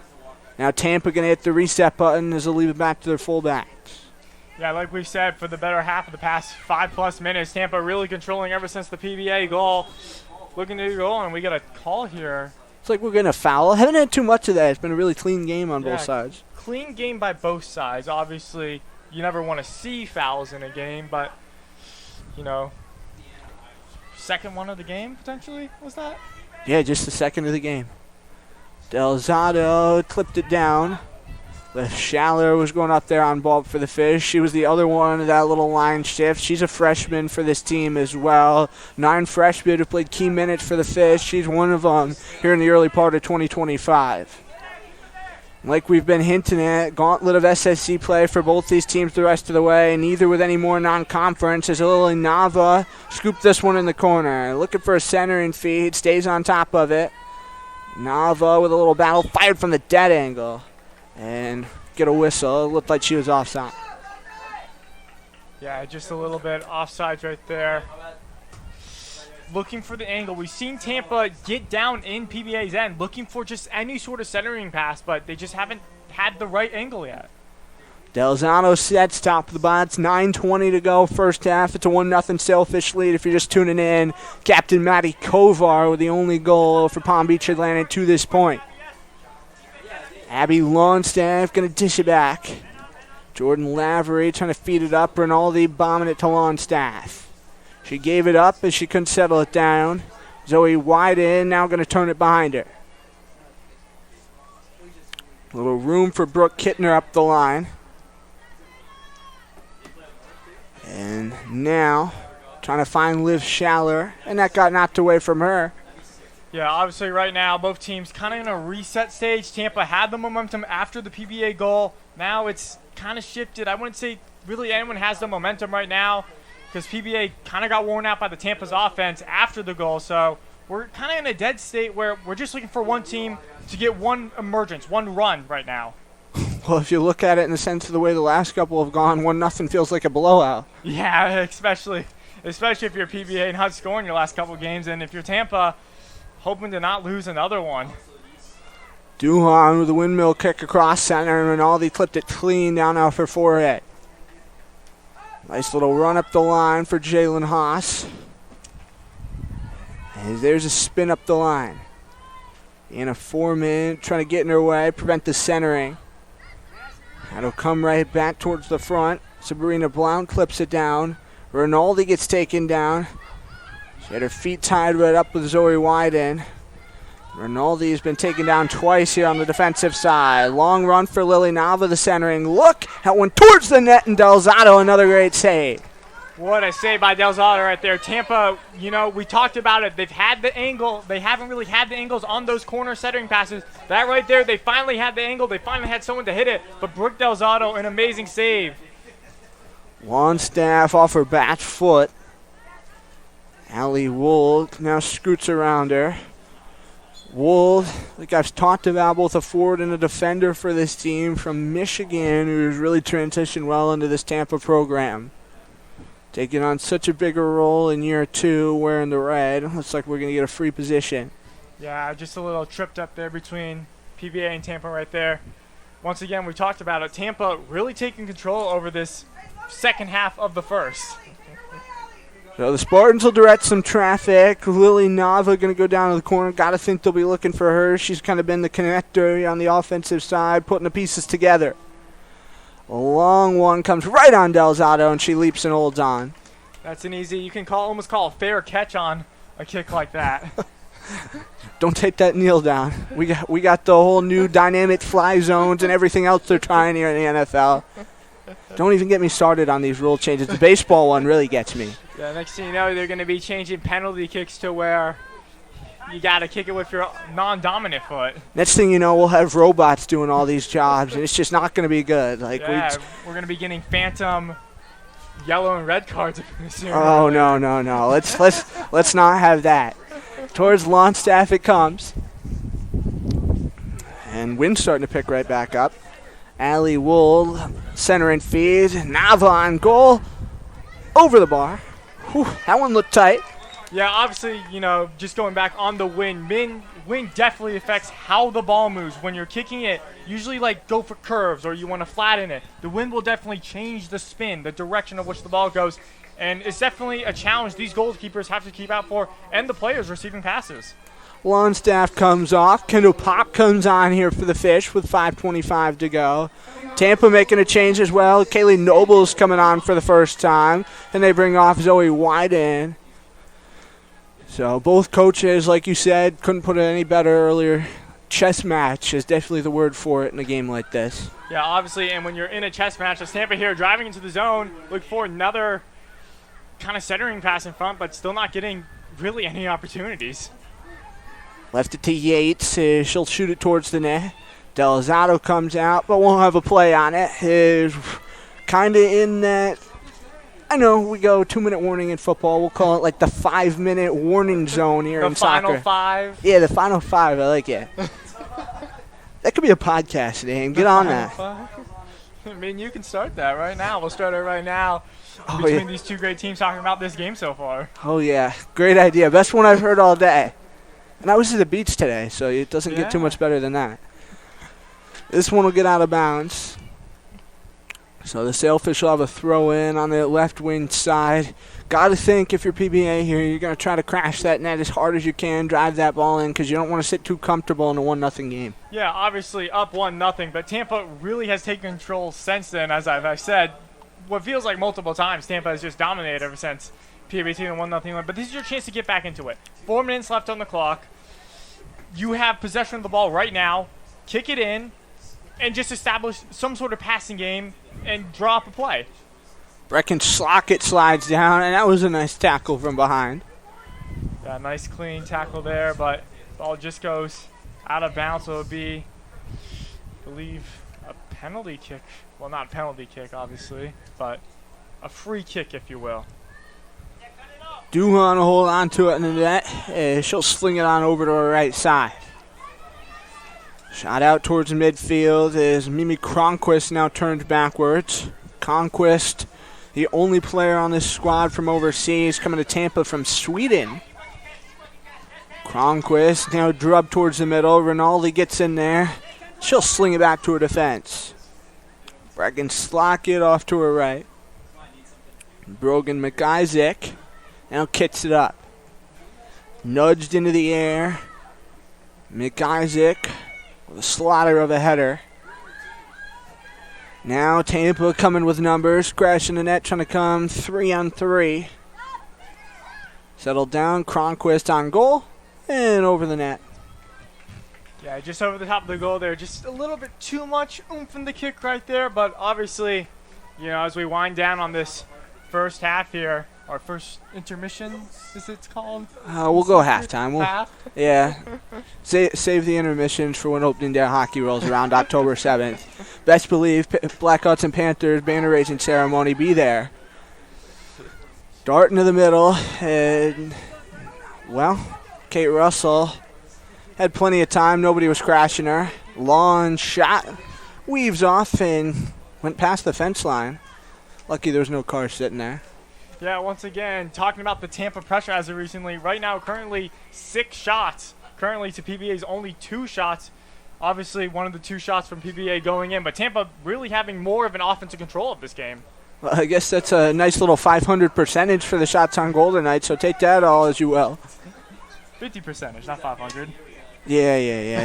Now Tampa going to hit the reset button as they'll leave it back to their fullbacks. Yeah, like we've said, for the better half of the past 5+ minutes, Tampa really controlling ever since the PBA goal. Looking to go, and we got a call here. It's like we're going to foul. Haven't had too much of that. It's been a really clean game on both sides. Clean game by both sides. Obviously, you never want to see fouls in a game, but, you know, second one of the game, potentially, was that? Yeah, just the second of the game. Delzato clipped it down. The Schaller was going up there on ball for the Fish. She was the other one of that little line shift. She's a freshman for this team as well. 9 freshmen who played key minutes for the Fish. She's one of them here in the early part of 2025. Like we've been hinting at, gauntlet of SSC play for both these teams the rest of the way, neither with any more non-conference as Lily Nava scooped this one in the corner. Looking for a centering feed, stays on top of it. Nava with a little battle, fired from the dead angle. And get a whistle. It looked like she was offside. Yeah, just a little bit offsides right there. Looking for the angle. We've seen Tampa get down in PBA's end, looking for just any sort of centering pass, but they just haven't had the right angle yet. Delzano sets top of the box. 9:20 to go first half. It's a 1-0 Sailfish lead if you're just tuning in. Captain Maddie Kovar with the only goal for Palm Beach Atlantic to this point. Abby Longstaff going to dish it back. Jordan Lavery trying to feed it up. Rinaldi bombing it to Longstaff. She gave it up as she couldn't settle it down. Zoe Wyden now going to turn it behind her. A little room for Brooke Kittner up the line. And now trying to find Liv Schaller, and that got knocked away from her. Yeah, obviously right now both teams kind of in a reset stage. Tampa had the momentum after the PBA goal. Now it's kind of shifted. I wouldn't say really anyone has the momentum right now because PBA kind of got worn out by the Tampa's offense after the goal. So we're kind of in a dead state where we're just looking for one team to get one emergence, one run right now. Well, if you look at it in the sense of the way the last couple have gone, 1-0 feels like a blowout. Yeah, especially if you're PBA not scoring your last couple games, and if you're Tampa, hoping to not lose another one. Duhan with a windmill kick across center, and Rinaldi clipped it clean down off her forehead. Nice little run up the line for Jalen Haas. And there's a spin up the line. Anna Foreman trying to get in her way, prevent the centering. That'll come right back towards the front. Sabrina Blount clips it down. Rinaldi gets taken down. She had her feet tied right up with Zoe Wyden. Rinaldi has been taken down twice here on the defensive side. Long run for Lily Nava, the centering. Look, that one towards the net, and Delzato, another great save. What a save by Delzato right there. Tampa, you know, we talked about it. They've had the angle. They haven't really had the angles on those corner centering passes. That right there, they finally had the angle. They finally had someone to hit it. But Brooke Delzato, an amazing save. Longstaff off her back foot. Allie Wold now scoots around her. Wold, like I've talked about, both a forward and a defender for this team from Michigan, who's really transitioned well into this Tampa program. Taking on such a bigger role in year 2, wearing the red. Looks like we're going to get a free position. Yeah, just a little tripped up there between PBA and Tampa right there. Once again, we talked about it. Tampa really taking control over this second half of the first. So the Spartans will direct some traffic. Lily Nava going to go down to the corner. Got to think they'll be looking for her. She's kind of been the connector on the offensive side, putting the pieces together. A long one comes right on Delzato, and she leaps and holds on. That's an easy, you can almost call a fair catch on a kick like that. Don't take that kneel down. We got the whole new dynamic fly zones and everything else they're trying here in the NFL. Don't even get me started on these rule changes. The baseball one really gets me. Yeah, next thing you know, they're going to be changing penalty kicks to where you got to kick it with your non-dominant foot. Next thing you know, we'll have robots doing all these jobs, and it's just not going to be good. Yeah, we're going to be getting phantom yellow and red cards soon. Oh, no. Let's not have that. Towards Longstaff it comes. And wind's starting to pick right back up. Allie Wool, center and feed. Nava on goal. Over the bar. Whew, that one looked tight. Yeah, obviously, just going back on the wind. Wind definitely affects how the ball moves. When you're kicking it, usually go for curves or you want to flatten it. The wind will definitely change the spin, the direction of which the ball goes. And it's definitely a challenge these goalkeepers have to keep out for, and the players receiving passes. Longstaff comes off. Kendall Pop comes on here for the Fish with 5:25 to go. Tampa making a change as well. Kaylee Noble's coming on for the first time. And they bring off Zoe Wyden. So both coaches, like you said, couldn't put it any better earlier. Chess match is definitely the word for it in a game like this. Yeah, obviously, and when you're in a chess match, as Tampa here driving into the zone, look for another kind of centering pass in front, but still not getting really any opportunities. Left it to Yates. She'll shoot it towards the net. Delzato comes out, but won't have a play on it. Is kind of in that. I know we go 2-minute warning in football. We'll call it the 5-minute warning zone here in soccer. The final 5. Yeah, the final 5. I like it. That could be a podcast name. Get on that. I mean, you can start that right now. We'll start it right now between these two great teams talking about this game so far. Oh, yeah. Great idea. Best one I've heard all day. And I was at the beach today, so it doesn't get too much better than that. This one will get out of bounds. So the Sailfish will have a throw in on the left wing side. Got to think if you're PBA here, you're going to try to crash that net as hard as you can, drive that ball in, because you don't want to sit too comfortable in a 1-0 game. Yeah, obviously up 1-0, but Tampa really has taken control since then, as I've said. What feels like multiple times, Tampa has just dominated ever since PBA taking a 1-0 win. But this is your chance to get back into it. 4 minutes left on the clock. You have possession of the ball right now. Kick it in and just establish some sort of passing game and draw up a play. Brecken Slockett slides down, and that was a nice tackle from behind. Yeah, nice clean tackle there, but ball just goes out of bounds, so it would be, I believe, a penalty kick. Well, not a penalty kick, obviously, but a free kick, if you will. Duhan will hold on to it in the net. She'll sling it on over to her right side. Shot out towards midfield is Mimi Cronquist, now turned backwards. Cronquist, the only player on this squad from overseas, coming to Tampa from Sweden. Cronquist now drubbed towards the middle. Rinaldi gets in there. She'll sling it back to her defense. Brecken Slockett off to her right. Brogan McIsaac now kicks it up. Nudged into the air. McIsaac with a slaughter of a header. Now Tampa coming with numbers, crashing the net, trying to come 3-on-3. Settled down, Cronquist on goal, and over the net. Yeah, just over the top of the goal there. Just a little bit too much oomph in the kick right there, but obviously, as we wind down on this first half here, our first intermission, is it called? We'll go halftime. Half? Yeah. Save the intermissions for when opening day hockey rolls around October 7th. Best believe Blackhawks and Panthers banner raising ceremony be there. Dart into the middle, and, Kate Russell had plenty of time. Nobody was crashing her. Long shot, weaves off, and went past the fence line. Lucky there was no car sitting there. Yeah, once again, talking about the Tampa pressure as of recently. Right now, currently 6 shots. Currently to PBA's only 2 shots. Obviously, one of the 2 shots from PBA going in, but Tampa really having more of an offensive control of this game. Well, I guess that's a nice little 500 percentage for the shots on goal tonight, so take that all as you will. 50 percentage, not 500. Yeah.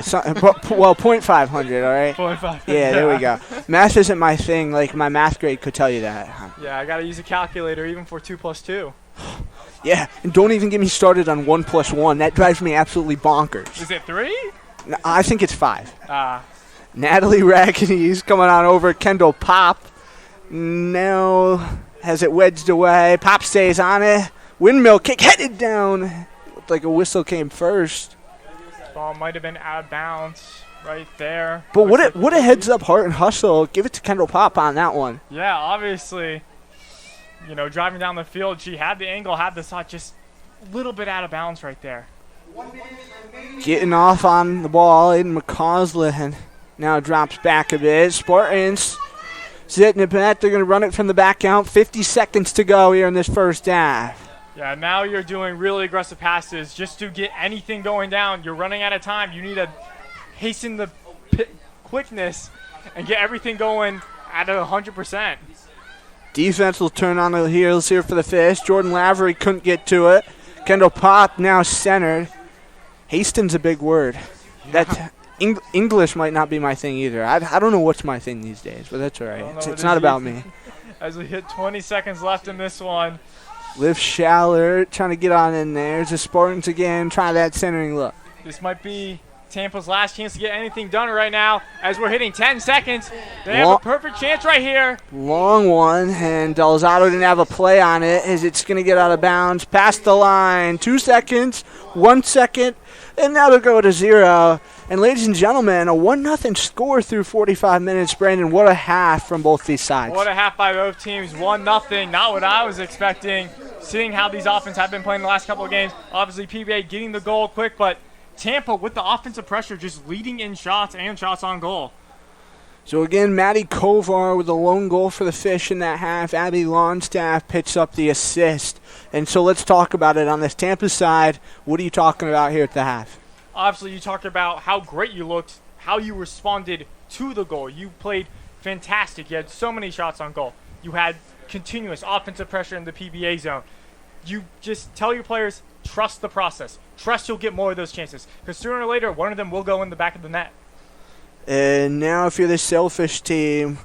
Well, 0.500, all right? 0.5. Yeah, there we go. Math isn't my thing. Like, my math grade could tell you that. Yeah, I got to use a calculator even for 2 + 2. Yeah, and don't even get me started on 1 + 1. That drives me absolutely bonkers. Is it 3? No, I think it's 5. Ah. Natalie Raggedy's coming on over. Kendall Pop now has it wedged away. Pop stays on it. Windmill kick headed down. Looked like a whistle came first. Ball might have been out of bounds right there. But what a heads-up heart and hustle. Give it to Kendall Pop on that one. Yeah, obviously, driving down the field, she had the angle, had the shot, just a little bit out of bounds right there. Getting off on the ball, Aiden McCausland now drops back a bit. Spartans sitting it back. They're going to run it from the back out. 50 seconds to go here in this first half. Yeah, now you're doing really aggressive passes just to get anything going down. You're running out of time. You need to hasten the quickness and get everything going at 100%. Defense will turn on the heels here for the Fish. Jordan Lavery couldn't get to it. Kendall Pop now centered. Hasten's a big word. That English might not be my thing either. I don't know what's my thing these days, but that's all right. It's not about me. As we hit 20 seconds left in this one. Liv Schaller trying to get on in there. It's the Spartans again. Try that centering look. This might be Tampa's last chance to get anything done right now. As we're hitting 10 seconds, they have a perfect chance right here. Long one, and Delzato didn't have a play on it as it's going to get out of bounds. Past the line. 2 seconds, 1 second, and now they'll go to 0. And ladies and gentlemen, a 1-0 score through 45 minutes. Brandon, what a half from both these sides. What a half by both teams. 1-0, not what I was expecting. Seeing how these offenses have been playing the last couple of games. Obviously, PBA getting the goal quick, but Tampa with the offensive pressure just leading in shots and shots on goal. So again, Maddie Kovar with a lone goal for the Fish in that half. Abby Longstaff picks up the assist. And so let's talk about it. On this Tampa side, what are you talking about here at the half? Obviously, you talked about how great you looked, how you responded to the goal. You played fantastic. You had so many shots on goal. You had continuous offensive pressure in the PBA zone. You just tell your players, trust the process. Trust you'll get more of those chances. Because sooner or later, one of them will go in the back of the net. And now if you're the Sailfish team,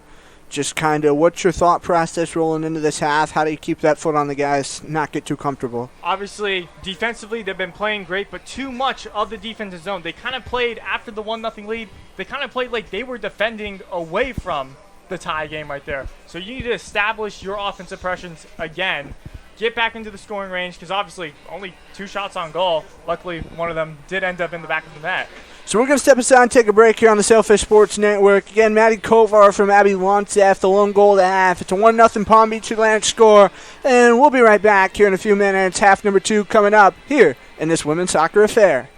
just kind of what's your thought process rolling into this half? How do you keep that foot on the gas, not get too comfortable? Obviously, defensively, they've been playing great, but too much of the defensive zone. They kind of played after the 1-0 lead. They kind of played like they were defending away from the tie game right there. So you need to establish your offensive pressures again. Get back into the scoring range because obviously only 2 shots on goal. Luckily, one of them did end up in the back of the net. So we're going to step aside and take a break here on the Sailfish Sports Network. Again, Maddie Kovar from Abby Longstaff, the lone goal of the half. It's a 1-0 Palm Beach Atlantic score. And we'll be right back here in a few minutes. Half number 2 coming up here in this Women's Soccer Affair.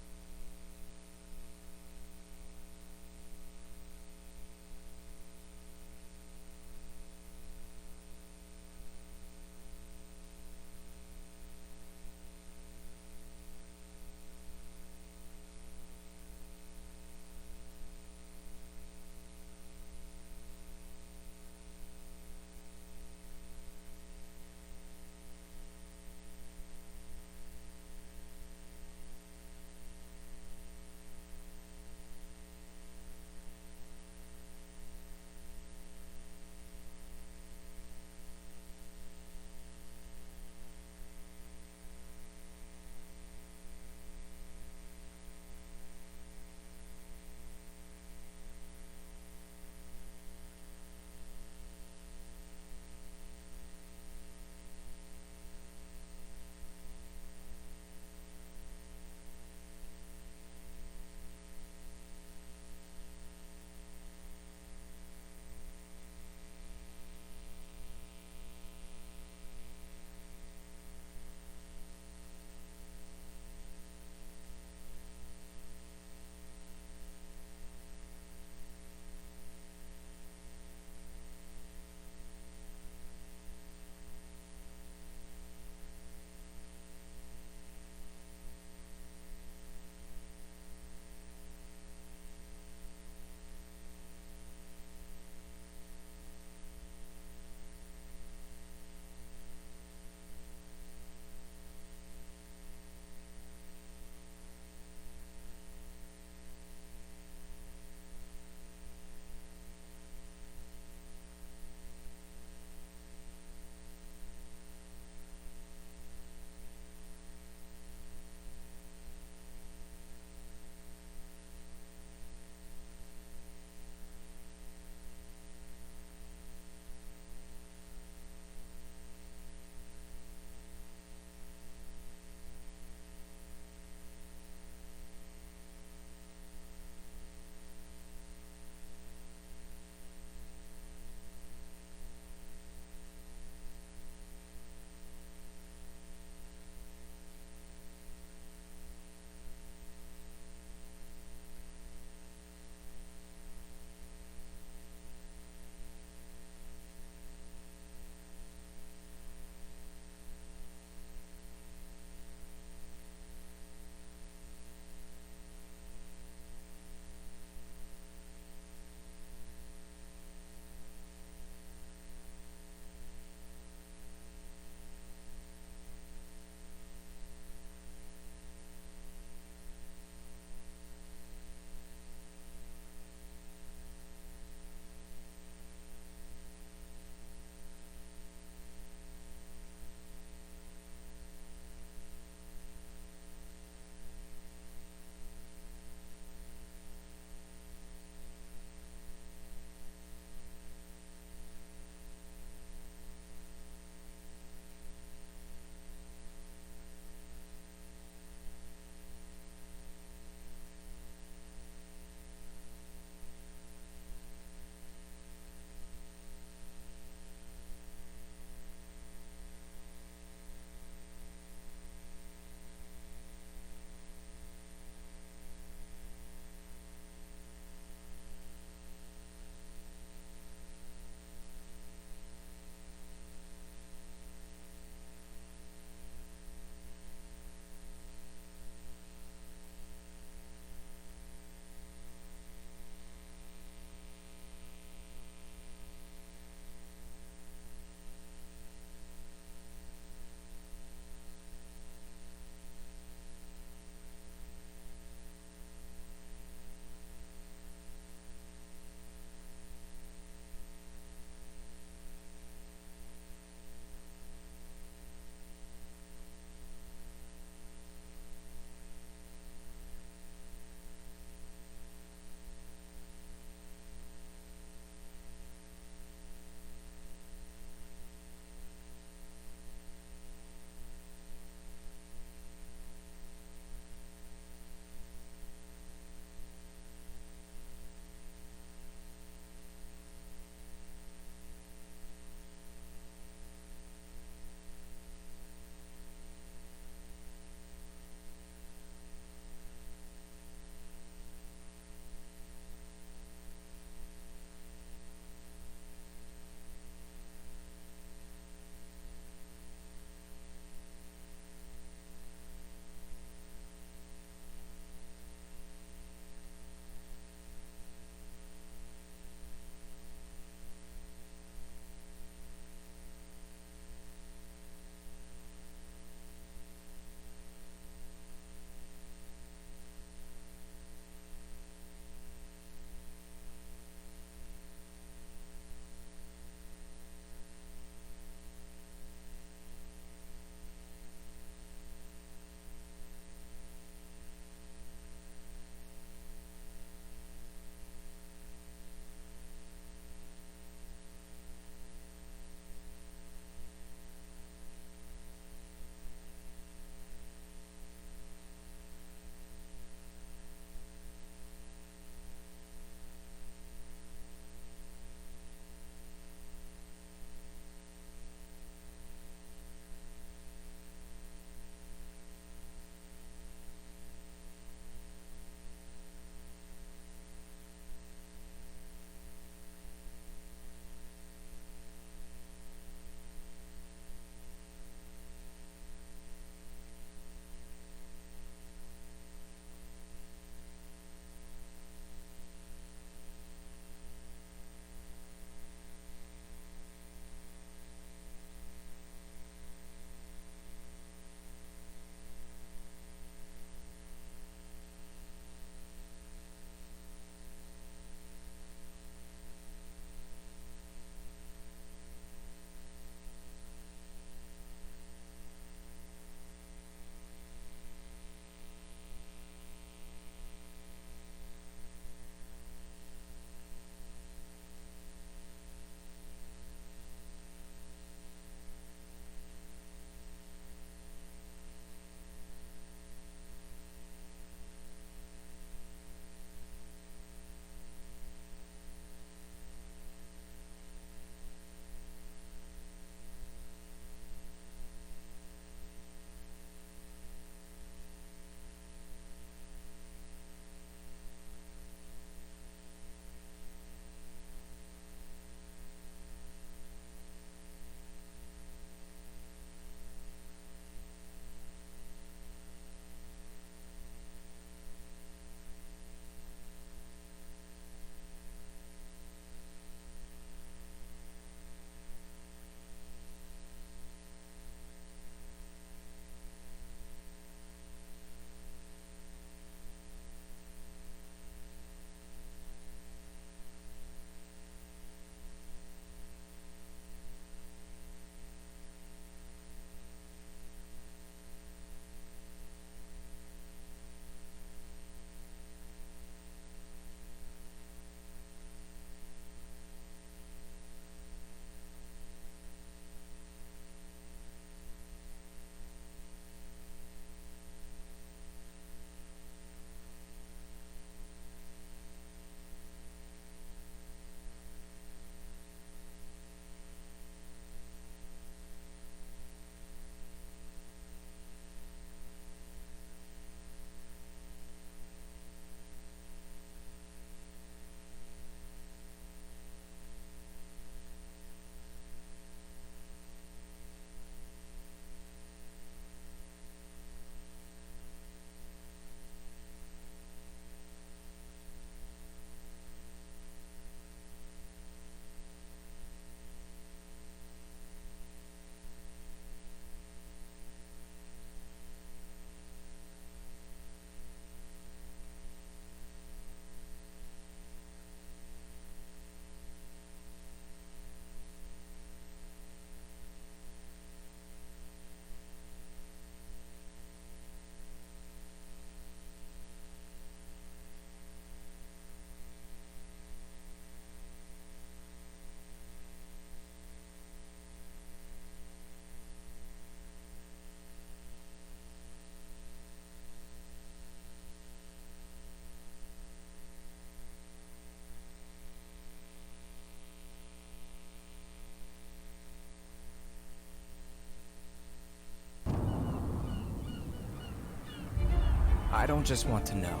I don't just want to know.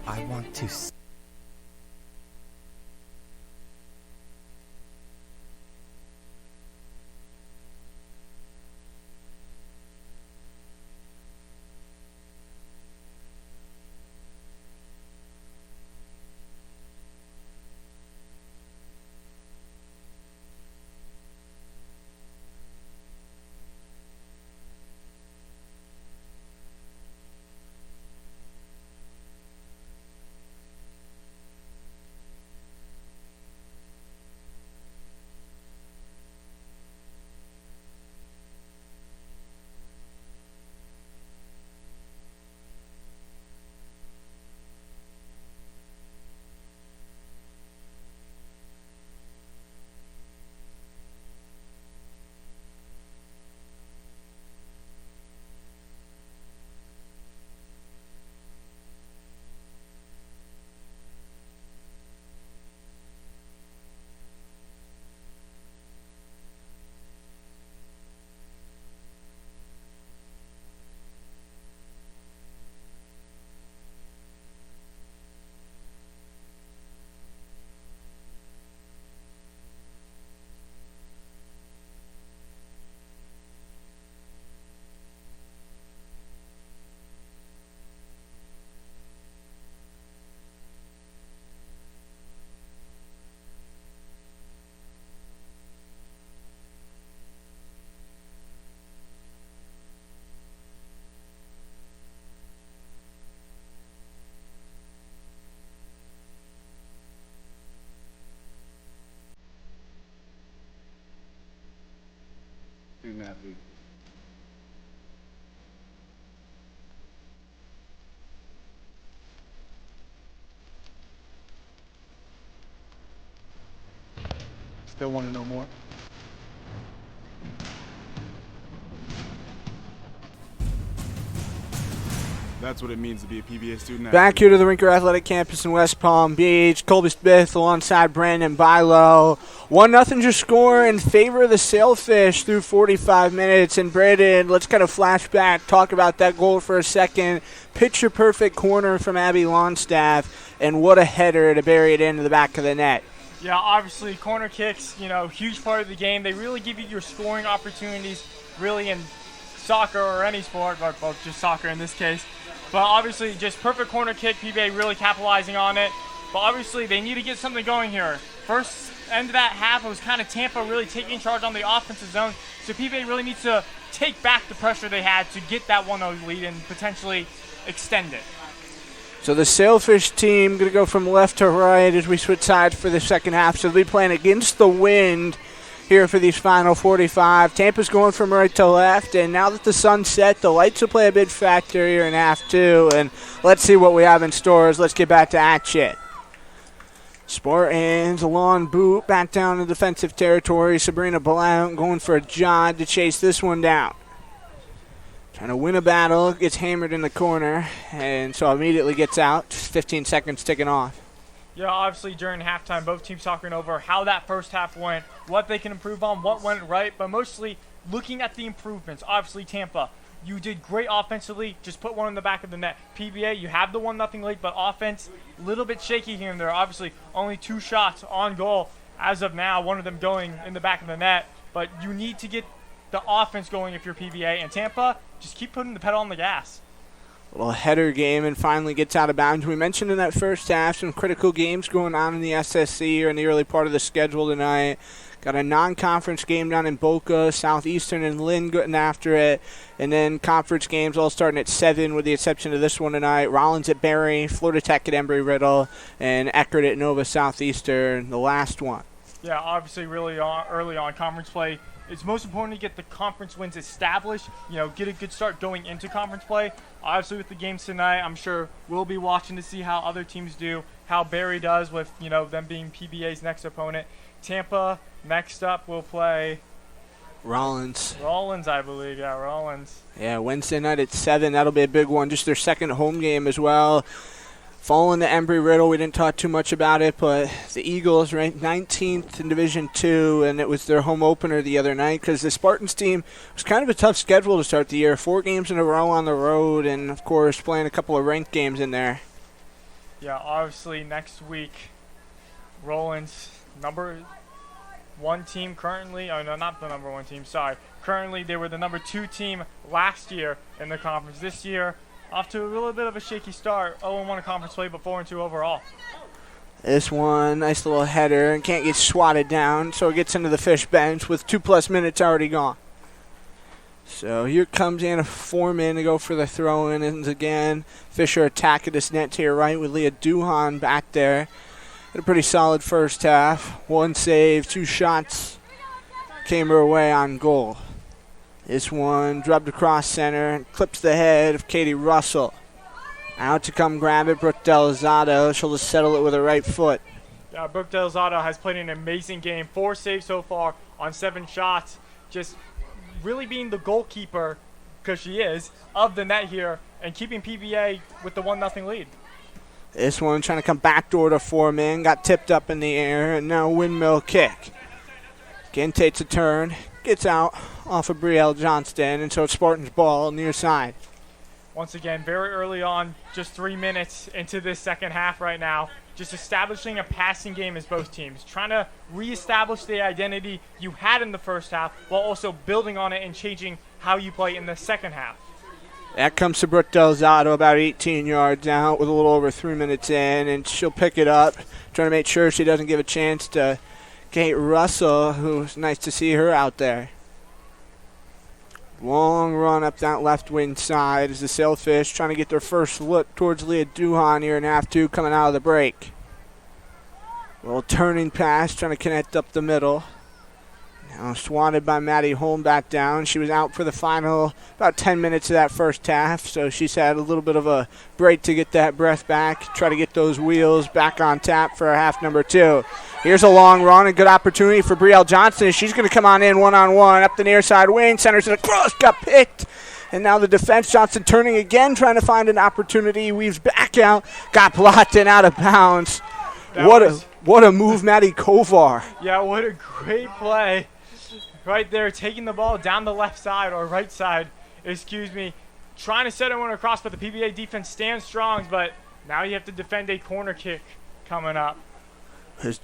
I want to student athlete. Still want to know more? That's what it means to be a PBA student. Back here to the Rinker Athletic Campus in West Palm Beach. Colby Smith alongside Brandon Bilo. 1-0 your score in favor of the Sailfish through 45 minutes. And Brandon, let's kind of flash back, talk about that goal for a second. Picture perfect corner from Abby Longstaff, and what a header to bury it into the back of the net. Yeah, obviously corner kicks, huge part of the game. They really give you your scoring opportunities, really in soccer or any sport, but just soccer in this case. But obviously, just perfect corner kick, PBA really capitalizing on it. But obviously, they need to get something going here. First end of that half, it was kind of Tampa really taking charge on the offensive zone. So PBA really needs to take back the pressure they had to get that 1-0 lead and potentially extend it. So the Sailfish team going to go from left to right as we switch sides for the second half. So they'll be playing against the wind here for these final 45. Tampa's going from right to left, and now that the sun's set, the lights will play a big factor here in half two, and let's see what we have in stores. Let's get back to action. Spartans, a long boot, back down in defensive territory. Sabrina Blount going for a jog to chase this one down. Trying to win a battle, gets hammered in the corner, and so immediately gets out. 15 seconds ticking off. Yeah, obviously during halftime, both teams talking over how that first half went, what they can improve on, what went right, but mostly looking at the improvements. Obviously, Tampa, you did great offensively, just put one in the back of the net. PBA, you have the 1-0 lead, but offense, a little bit shaky here and there. Obviously, only 2 shots on goal as of now, one of them going in the back of the net, but you need to get the offense going if you're PBA, and Tampa, just keep putting the pedal on the gas. Little header game and finally gets out of bounds. We mentioned in that first half some critical games going on in the SSC or in the early part of the schedule tonight. Got a non-conference game down in Boca, Southeastern and Lynn getting after it. And then conference games all starting at 7 with the exception of this one tonight. Rollins at Berry, Florida Tech at Embry-Riddle, and Eckerd at Nova Southeastern, the last one. Yeah, obviously really early on conference play. It's most important to get the conference wins established, get a good start going into conference play. Obviously with the games tonight, I'm sure we'll be watching to see how other teams do, how Barry does with, them being PBA's next opponent. Tampa, next up, will play Rollins, I believe. Yeah, Rollins. Yeah, Wednesday night at 7. That'll be a big one. Just their second home game as well. Falling to Embry-Riddle, we didn't talk too much about it, but the Eagles ranked 19th in Division II, and it was their home opener the other night because the Spartans team was kind of a tough schedule to start the year. 4 games in a row on the road, and, of course, playing a couple of ranked games in there. Yeah, obviously next week, Roland's number 1 team currently. Oh, no, not the number 1 team, sorry. Currently, they were the number 2 team last year in the conference. This year, off to a little bit of a shaky start. 0-1 in conference play, but 4-2 overall. This one, nice little header, and can't get swatted down, so it gets into the Fish bench with 2+ minutes already gone. So here comes Anna Foreman to go for the throw-in, and again, Fisher attacking this net to your right with Leah Duhan back there. Had a pretty solid first half. 1 save, 2 shots came her way on goal. This one drubbed across center and clips the head of Katie Russell. Out to come grab it, Brooke Delzato. She'll just settle it with her right foot. Yeah, Brooke Delzato has played an amazing game. 4 saves so far on 7 shots. Just really being the goalkeeper, because she is, of the net here and keeping PBA with the 1-0 lead. This one trying to come backdoor to Foreman. Got tipped up in the air, and now windmill kick. Again takes a turn. Gets out off of Brielle Johnston, and so it's Spartans ball near side. Once again, very early on, just 3 minutes into this second half right now, just establishing a passing game as both teams, trying to reestablish the identity you had in the first half while also building on it and changing how you play in the second half. That comes to Brooke Delzato about 18 yards out with a little over 3 minutes in, and she'll pick it up, trying to make sure she doesn't give a chance to Kate Russell, who's nice to see her out there. Long run up that left wing side as the Sailfish trying to get their first look towards Leah Duhan here in half 2 coming out of the break. Little turning pass trying to connect up the middle. Now swatted by Maddie Holm back down. She was out for the final about 10 minutes of that first half, so she's had a little bit of a break to get that breath back, try to get those wheels back on tap for half number 2. Here's a long run and good opportunity for Brielle Johnson. She's going to come on in one-on-one up the near side wing. Centers it across, got picked. And now the defense, Johnson turning again, trying to find an opportunity. Weaves back out, got blocked and out of bounds. What a move, Maddie Kovar. Yeah, what a great play. Right there, taking the ball down the left side, or right side, excuse me. Trying to set one across, but the PBA defense stands strong. But now you have to defend a corner kick coming up. There's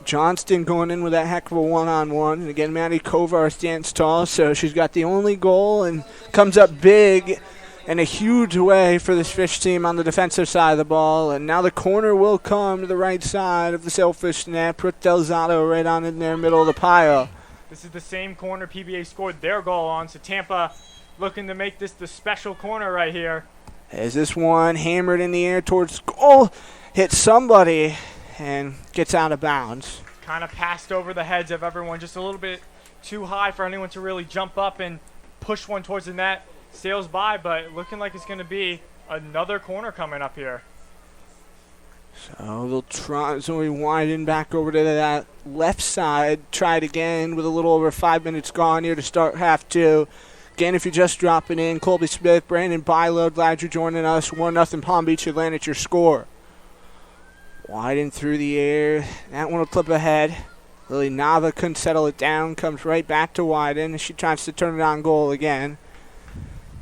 Johnston going in with that heck of a one-on-one. And again, Maddie Kovar stands tall, so she's got the only goal and comes up big in a huge way for this Fish team on the defensive side of the ball. And now the corner will come to the right side of the Sailfish net. Brooke Delzato right on in there, middle of the pile. This is the same corner PBA scored their goal on, so Tampa looking to make this the special corner right here. As this one hammered in the air towards goal, hits somebody and gets out of bounds. Kind of passed over the heads of everyone, just a little bit too high for anyone to really jump up and push one towards the net. Sails by, but looking like it's going to be another corner coming up here. So they'll try, so we widen back over to that left side. Try it again with a little over 5 minutes gone here to start half 2. Again, if you're just dropping in, Colby Smith, Brandon Bilo, glad you're joining us. 1-0 Palm Beach Atlantic, your score. Widen through the air. That one will clip ahead. Lily Nava couldn't settle it down. Comes right back to Widen. She tries to turn it on goal again.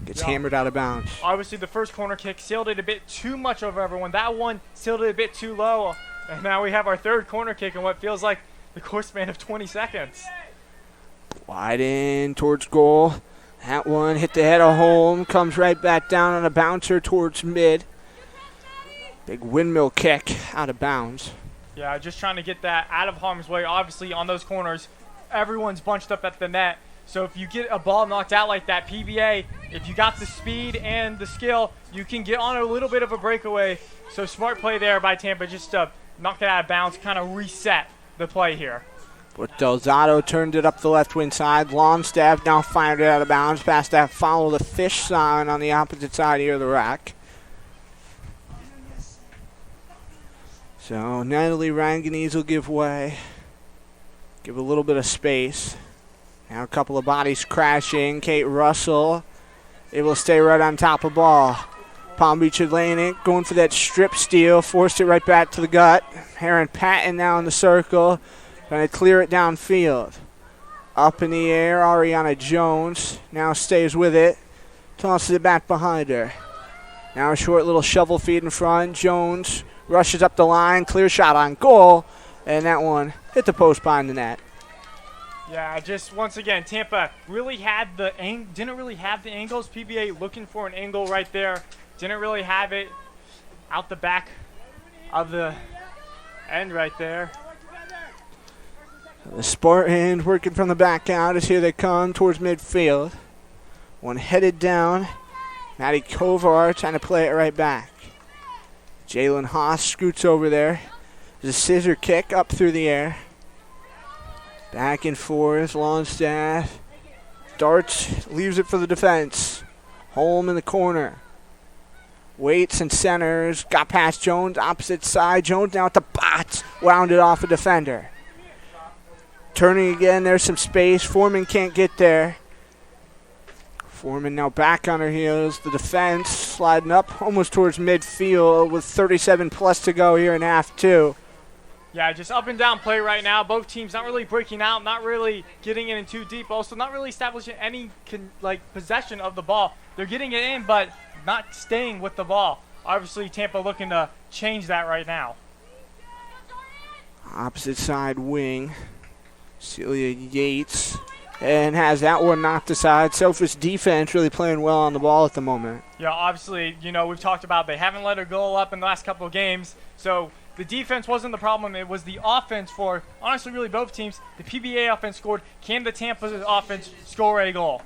Gets hammered out of bounds. Obviously, the first corner kick sailed it a bit too much over everyone. That one sailed it a bit too low. And now we have our third corner kick in what feels like the course span of 20 seconds. Wide in towards goal. That one hit the head of Holm. Comes right back down on a bouncer towards mid. Big windmill kick out of bounds. Yeah, just trying to get that out of harm's way. Obviously, on those corners, everyone's bunched up at the net. So if you get a ball knocked out like that, PBA, if you got the speed and the skill, you can get on a little bit of a breakaway. So smart play there by Tampa just to knock it out of bounds, kind of reset the play here. But Delzato turned it up the left wing side. Longstaff now fired it out of bounds past that follow the Fish sign on the opposite side here of the rack. So Natalie Ranganese will give way. Give a little bit of space. Now a couple of bodies crashing. Kate Russell able to stay right on top of ball. Palm Beach Atlantic going for that strip steal, forced it right back to the gut. Heron Patton now in the circle, trying to clear it downfield. Up in the air, Ariana Jones now stays with it, tosses it back behind her. Now a short little shovel feed in front. Jones rushes up the line, clear shot on goal, and that one hit the post behind the net. Yeah, just once again, Tampa really had didn't really have the angles. PBA looking for an angle right there. Didn't really have it out the back of the end right there. The Spartans working from the back out as here they come towards midfield. One headed down. Maddie Kovar trying to play it right back. Jalen Haas scoots over there. There's a scissor kick up through the air. Back and forth, Longstaff. Darts, leaves it for the defense. Holm in the corner. Waits and centers, got past Jones, opposite side. Jones now at the bots, wound it off a defender. Turning again, there's some space. Foreman can't get there. Foreman now back on her heels. The defense sliding up almost towards midfield with 37 plus to go here in half two. Yeah, just up and down play right now. Both teams not really breaking out, not really getting in too deep. Also, not really establishing any possession of the ball. They're getting it in, but not staying with the ball. Obviously, Tampa looking to change that right now. Opposite side wing. Celia Yates. And has that one knocked aside. Sophie's defense really playing well on the ball at the moment. Yeah, obviously, we've talked about they haven't let her goal up in the last couple of games. So the defense wasn't the problem. It was the offense for, honestly, really both teams. The PBA offense scored. Can the Tampa offense score a goal?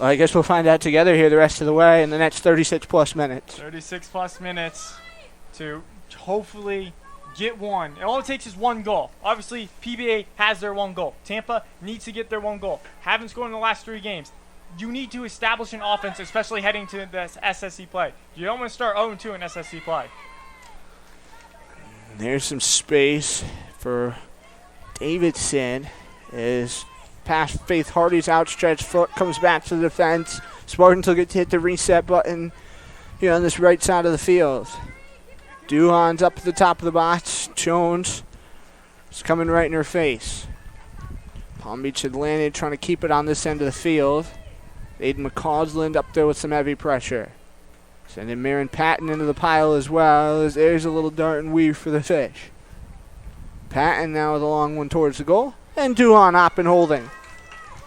Well, I guess we'll find out together here the rest of the way in the next 36-plus minutes. 36-plus minutes to hopefully get one. And all it takes is one goal. Obviously, PBA has their one goal. Tampa needs to get their one goal. Haven't scored in the last 3 games. You need to establish an offense, especially heading to this SSC play. You don't want to start 0-2 in SSC play. There's some space for Davidson as past Faith Hardy's outstretched foot comes back to the defense. Spartans will get to hit the reset button here on this right side of the field. Duhan's up at the top of the box. Jones is coming right in her face. Palm Beach Atlantic trying to keep it on this end of the field. Aiden McCausland up there with some heavy pressure. Sending Marin Patton into the pile as well as there's a little dart and weave for the fish. Patton now with a long one towards the goal. And Duhan up and holding.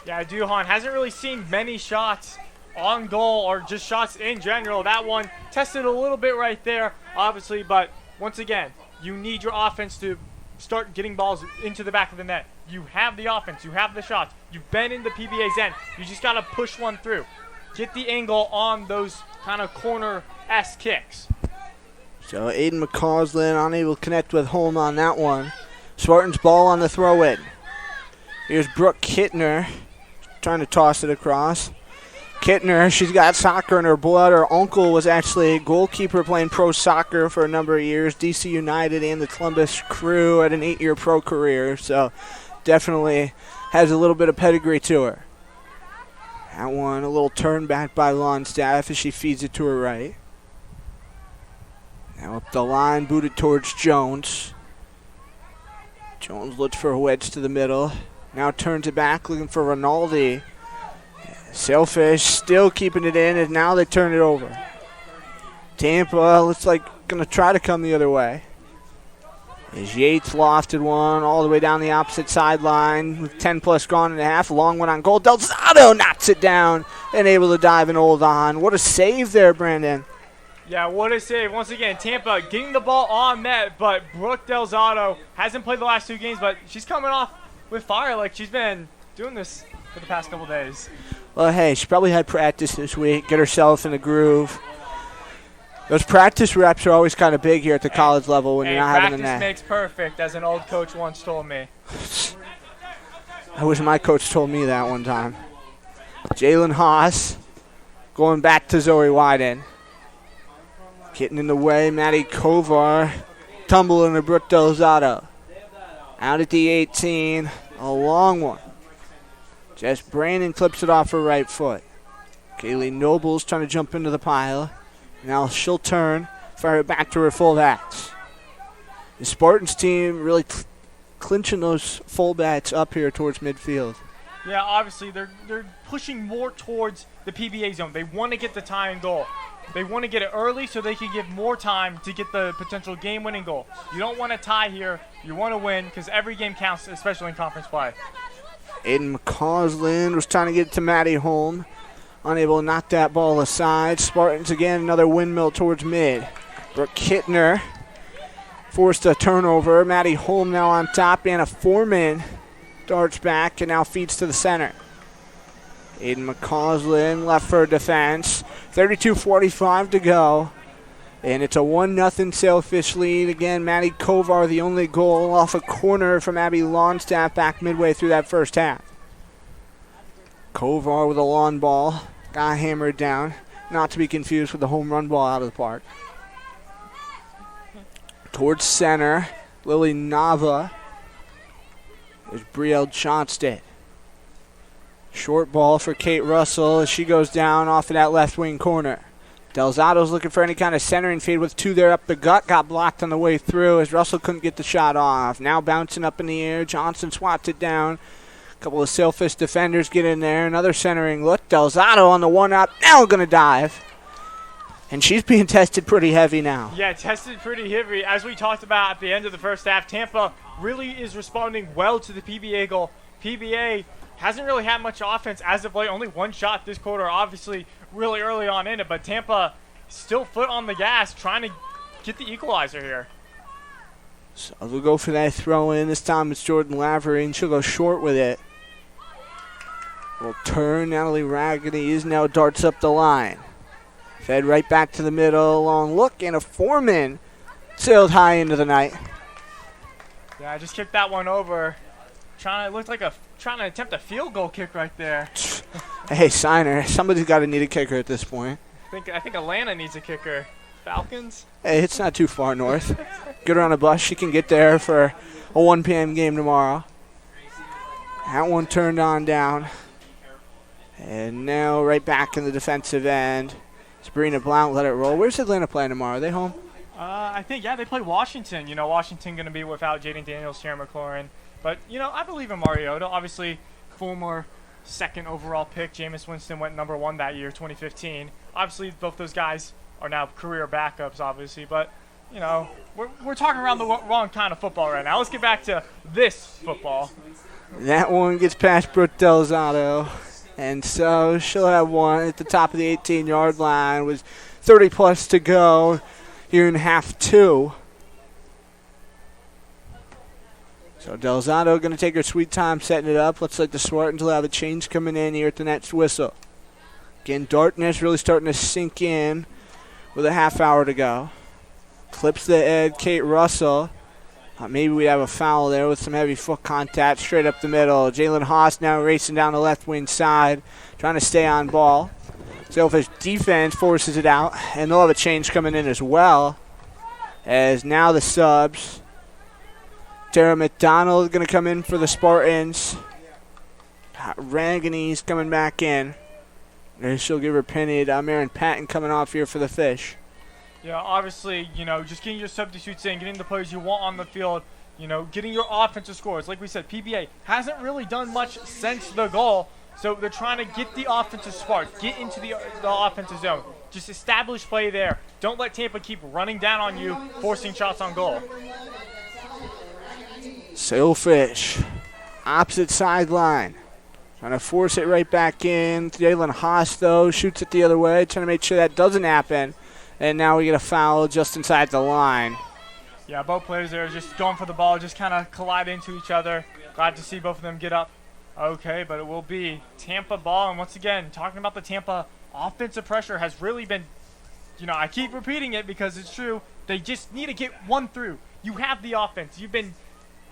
Yeah, Duhan hasn't really seen many shots on goal or just shots in general. That one tested a little bit right there, obviously, but once again, you need your offense to start getting balls into the back of the net. You have the offense, you have the shots, you've been in the PBA's end. You just got to push one through. Get the angle on those kind of corner-esque kicks. So Aiden McCausland unable to connect with Holm on that one. Spartans ball on the throw-in. Here's Brooke Kittner trying to toss it across. Kittner, she's got soccer in her blood. Her uncle was actually a goalkeeper playing pro soccer for a number of years. DC United and the Columbus Crew had an 8-year pro career, so definitely has a little bit of pedigree to her. That one, a little turn back by Longstaff as she feeds it to her right. Now up the line, booted towards Jones. Jones looks for a wedge to the middle. Now turns it back, looking for Rinaldi. Sailfish still keeping it in, and now they turn it over. Tampa looks like going to try to come the other way. As Yates lofted one all the way down the opposite sideline with 10-plus gone and a half. Long one on goal. Delzato knocks it down and able to dive and hold on. What a save there, Brandon. Yeah, what a save. Once again, Tampa getting the ball on net, but Brooke Delzato hasn't played the last 2 games, but she's coming off with fire like she's been doing this for the past couple days. Well, hey, she probably had practice this week, get herself in the groove. Those practice reps are always kind of big here at the college level when you're not having a net. Practice makes perfect, as an old coach once told me. I wish my coach told me that one time. Jalen Haas going back to Zoe Wyden. Getting in the way, Maddie Kovar tumbling to Brooke Delzato. Out at the 18, a long one. Jess Brandon clips it off her right foot. Kaylee Noble's trying to jump into the pile. Now she'll turn, fire it back to her fullbacks. The Spartans team really clinching those fullbacks up here towards midfield. Yeah, obviously they're pushing more towards the PBA zone. They want to get the tie and goal. They want to get it early so they can give more time to get the potential game-winning goal. You don't want to tie here. You want to win because every game counts, especially in conference play. Aiden McCausland was trying to get it to Maddie Holm. Unable to knock that ball aside. Spartans again, another windmill towards mid. Brooke Kittner forced a turnover. Maddie Holm now on top. Anna Foreman darts back and now feeds to the center. Aiden McCausland left for defense. 32:45 to go. And it's a 1-0 Sailfish lead. Again, Maddie Kovar, the only goal off a corner from Abby Longstaff back midway through that first half. Kovar with a lawn ball. Got hammered down. Not to be confused with the home run ball out of the park. Towards center, Lily Nava. There's Brielle Johnstead. Short ball for Kate Russell as she goes down off of that left wing corner. Delzado's looking for any kind of centering feed with two there up the gut. Got blocked on the way through as Russell couldn't get the shot off. Now bouncing up in the air. Johnson swats it down. A couple of Sailfish defenders get in there. Another centering look. Delzado on the one up. Now going to dive. And she's being tested pretty heavy now. Yeah, tested pretty heavy. As we talked about at the end of the first half, Tampa really is responding well to the PBA goal. PBA hasn't really had much offense as of late. Only one shot this quarter, obviously really early on in it. But Tampa still foot on the gas, trying to get the equalizer here. So they'll go for that throw in. This time it's Jordan Lavery, and she'll go short with it. Will turn. Natalie Raggedy now darts up the line. Fed right back to the middle. Long look, and a Foreman sailed high into the night. Yeah, I just kicked that one over. Trying to attempt a field goal kick right there. Hey, signer. Somebody's got to need a kicker at this point. I think Atlanta needs a kicker. Falcons? Hey, it's not too far north. Get her on a bus. She can get there for a 1 p.m. game tomorrow. That one turned on down. And now right back in the defensive end. Sabrina Blount let it roll. Where's Atlanta playing tomorrow? Are they home? I think, yeah, they play Washington. You know, Washington going to be without Jaden Daniels, Sharon McLaurin. But, you know, I believe in Mariota. Obviously, former second overall pick. Jameis Winston went number 1 that year, 2015. Obviously, both those guys are now career backups, obviously. But, you know, we're talking around the wrong kind of football right now. Let's get back to this football. That one gets past Brooke Delzato. And so she'll have one at the top of the 18-yard line with 30-plus to go here in half 2. So Delzato going to take her sweet time setting it up. Looks like the Spartans will have a change coming in here at the next whistle. Again, darkness really starting to sink in with a half hour to go. Clips the edge, Kate Russell. Maybe we have a foul there with some heavy foot contact straight up the middle. Jalen Haas now racing down the left wing side, trying to stay on ball. Sailfish defense forces it out, and they'll have a change coming in as well. As now the subs. Tara McDonald going to come in for the Spartans. Raganese coming back in. And she'll give her penny. Marin Patton coming off here for the Fish. Yeah, obviously, you know, just getting your substitutes in, getting the players you want on the field, you know, getting your offensive scores. Like we said, PBA hasn't really done much since the goal, so they're trying to get the offensive spark, get into the offensive zone. Just establish play there. Don't let Tampa keep running down on you, forcing shots on goal. Sailfish, opposite sideline. Trying to force it right back in. Jalen Haas, though, shoots it the other way, trying to make sure that doesn't happen. And now we get a foul just inside the line. Yeah, both players there just going for the ball, just kind of collide into each other. Glad to see both of them get up. Okay, but it will be Tampa ball. And once again, talking about the Tampa offensive pressure has really been, you know, I keep repeating it because it's true. They just need to get one through. You have the offense. You've been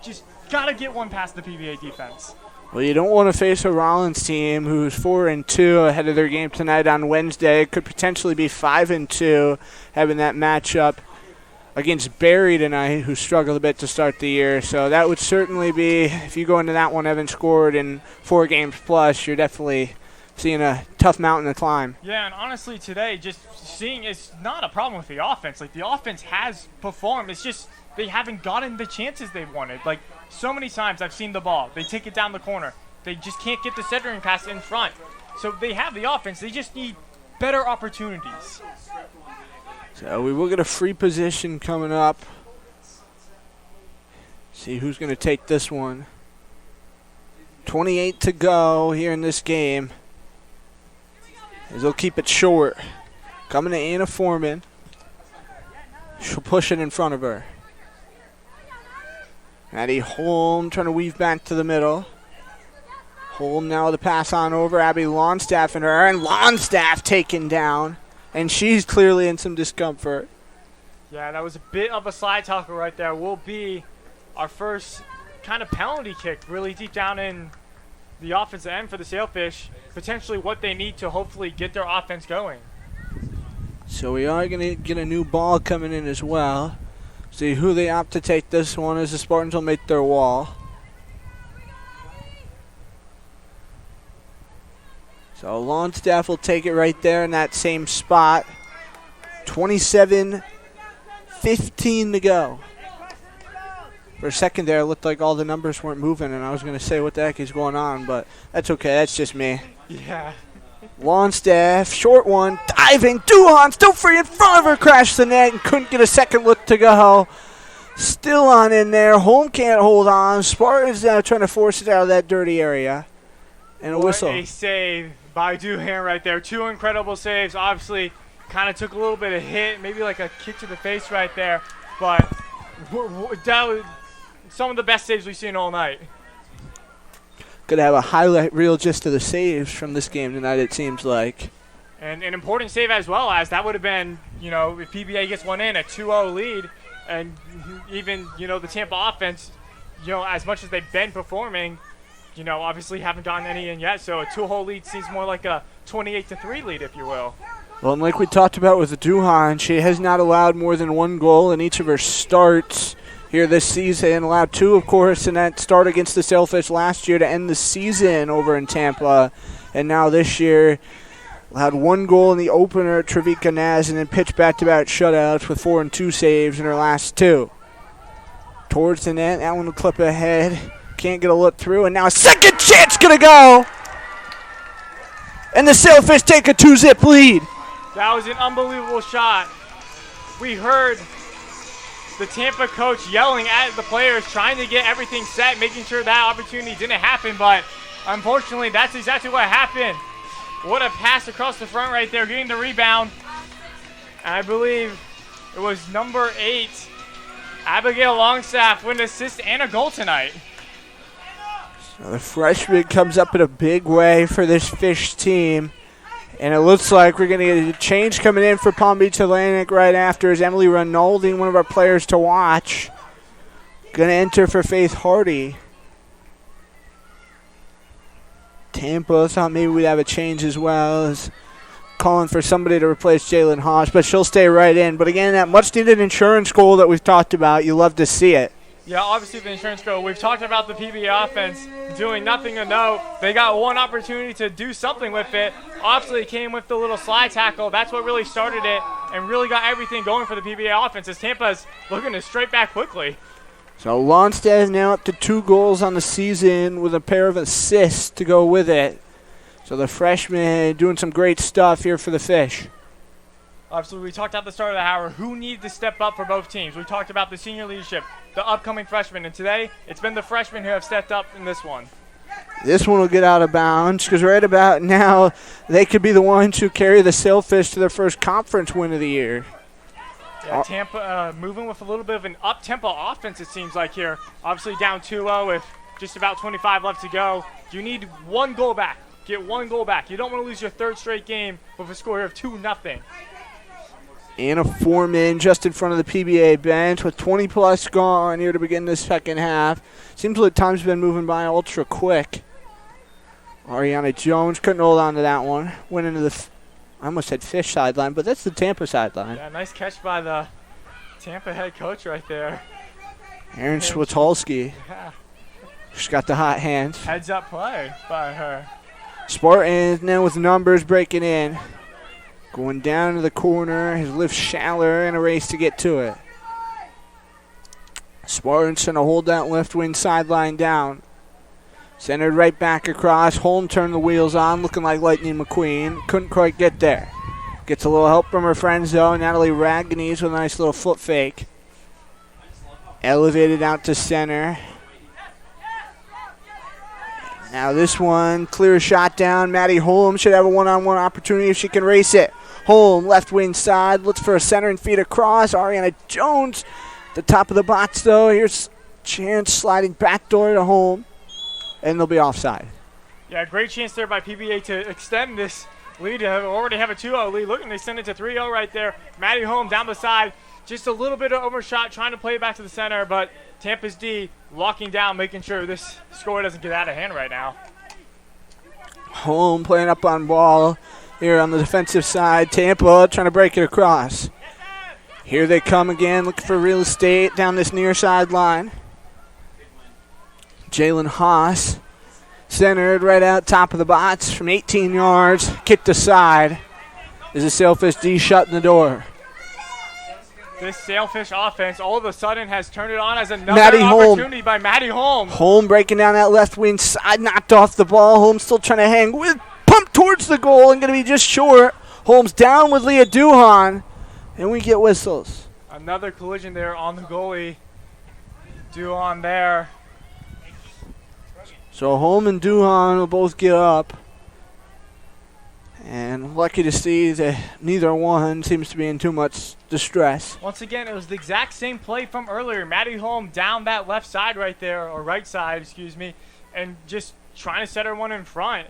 just got to get one past the PBA defense. Well, you don't want to face a Rollins team who's 4-2 ahead of their game tonight on Wednesday. Could potentially be 5-2 having that matchup against Barry tonight, who struggled a bit to start the year. So that would certainly be, if you go into that one having scored in 4 games plus, you're definitely seeing a tough mountain to climb. Yeah, and honestly today, just seeing it's not a problem with the offense. Like, the offense has performed. It's just they haven't gotten the chances they wanted. Like, so many times I've seen the ball. They take it down the corner. They just can't get the centering pass in front. So they have the offense. They just need better opportunities. So we will get a free position coming up. See who's going to take this one. 28 to go here in this game. As they'll keep it short. Coming to Anna Foreman. She'll push it in front of her. Addie Holm trying to weave back to the middle. Holm now the pass on over. Abby Longstaff and her. And Longstaff taken down. And she's clearly in some discomfort. Yeah, that was a bit of a slide tackle right there. Will be our first kind of penalty kick really deep down in the offensive end for the Sailfish. Potentially what they need to hopefully get their offense going. So we are going to get a new ball coming in as well. See who they opt to take this one as the Spartans will make their wall. So Longstaff will take it right there in that same spot. 27-15 to go. For a second there, it looked like all the numbers weren't moving, and I was going to say what the heck is going on, but that's okay. That's just me. Yeah. Longstaff, short one, diving. Duhan still free in front of her, crashed the net and couldn't get a second look to go. Still on in there. Holm can't hold on. Spartans now trying to force it out of that dirty area. And a whistle. What a save by Duhan right there. Two incredible saves. Obviously, kind of took a little bit of hit, maybe like a kick to the face right there. But that was some of the best saves we've seen all night. Could have a highlight reel just to the saves from this game tonight, it seems like. And an important save as well, as that would have been, you know, if PBA gets one in, a 2-0 lead. And even, you know, the Tampa offense, you know, as much as they've been performing, you know, obviously haven't gotten any in yet. So a 2-0 lead seems more like a 28-3 lead, if you will. Well, and like we talked about with Duhan, she has not allowed more than one goal in each of her starts here this season. Allowed two, of course, in that start against the Sailfish last year to end the season over in Tampa. And now this year, allowed one goal in the opener at Trevika Naz and then pitched back-to-back shutouts with 4 and 2 saves in her last two. Towards the net, that one will clip ahead. Can't get a look through, and now a second chance going to go. And the Sailfish take a 2-zip lead. That was an unbelievable shot. We heard the Tampa coach yelling at the players, trying to get everything set, making sure that opportunity didn't happen, but unfortunately, that's exactly what happened. What a pass across the front right there, getting the rebound. And I believe it was number 8, Abigail Longstaff, with an assist and a goal tonight. So the freshman comes up in a big way for this Fish team. And it looks like we're going to get a change coming in for Palm Beach Atlantic right after as Emily Rinaldi, one of our players to watch, going to enter for Faith Hardy. Tampa thought maybe we'd have a change as well as calling for somebody to replace Jalen Haas, but she'll stay right in. But again, that much-needed insurance goal that we've talked about, you love to see it. Yeah, obviously the insurance goal. We've talked about the PBA offense doing nothing to note. They got one opportunity to do something with it. Obviously, it came with the little slide tackle. That's what really started it and really got everything going for the PBA offense as Tampa's looking to straight back quickly. So Longstaff is now up to 2 goals on the season with a pair of assists to go with it. So the freshman doing some great stuff here for the Fish. Obviously, we talked at the start of the hour who needed to step up for both teams. We talked about the senior leadership, the upcoming freshmen, and today it's been the freshmen who have stepped up in this one. This one will get out of bounds because right about now they could be the ones who carry the Sailfish to their first conference win of the year. Yeah, Tampa moving with a little bit of an up-tempo offense, it seems like here. Obviously down 2-0 with just about 25 left to go. You need one goal back. Get one goal back. You don't want to lose your third straight game with a score of 2-0. Anna Foreman just in front of the PBA bench with 20-plus gone here to begin this second half. Seems like time's been moving by ultra quick. Ariana Jones couldn't hold on to that one. Went into the, I almost said Fish sideline, but that's the Tampa sideline. Yeah, nice catch by the Tampa head coach right there. Aaron Switolski. Yeah. She's got the hot hands. Heads up play by her. Spartans now with numbers breaking in. Going down to the corner. His lift shallower in a race to get to it. Spartans trying to hold that left wing sideline down. Centered right back across. Holm turned the wheels on, looking like Lightning McQueen. Couldn't quite get there. Gets a little help from her friends, though. Natalie Raganese with a nice little foot fake. Elevated out to center. Now this one, clear shot down. Maddie Holm should have a one-on-one opportunity if she can race it. Holm, left wing side, looks for a center and feed across. Ariana Jones, the top of the box, though. Here's chance sliding backdoor to Holm, and they'll be offside. Yeah, great chance there by PBA to extend this lead. Already have a 2-0 lead. Looking to extend it to 3-0 right there. Maddie Holm down the side. Just a little bit of overshot, trying to play it back to the center, but Tampa's D locking down, making sure this score doesn't get out of hand right now. Holm playing up on ball here on the defensive side. Tampa trying to break it across. Here they come again, looking for real estate down this near sideline. Jalen Haas centered right out top of the box from 18 yards, kicked aside. Is a Sailfish D shutting the door. This Sailfish offense all of a sudden has turned it on as another opportunity by Maddie Holm. Holm breaking down that left wing side, knocked off the ball. Holm still trying to hang with, pumped towards the goal and going to be just short. Holm's down with Leah Duhan, and we get whistles. Another collision there on the goalie. Duhan there. So Holm and Duhan will both get up. And lucky to see that neither one seems to be in too much distress. Once again, it was the exact same play from earlier. Maddie Holm down that left side right there, or right side, excuse me, and just trying to set her one in front.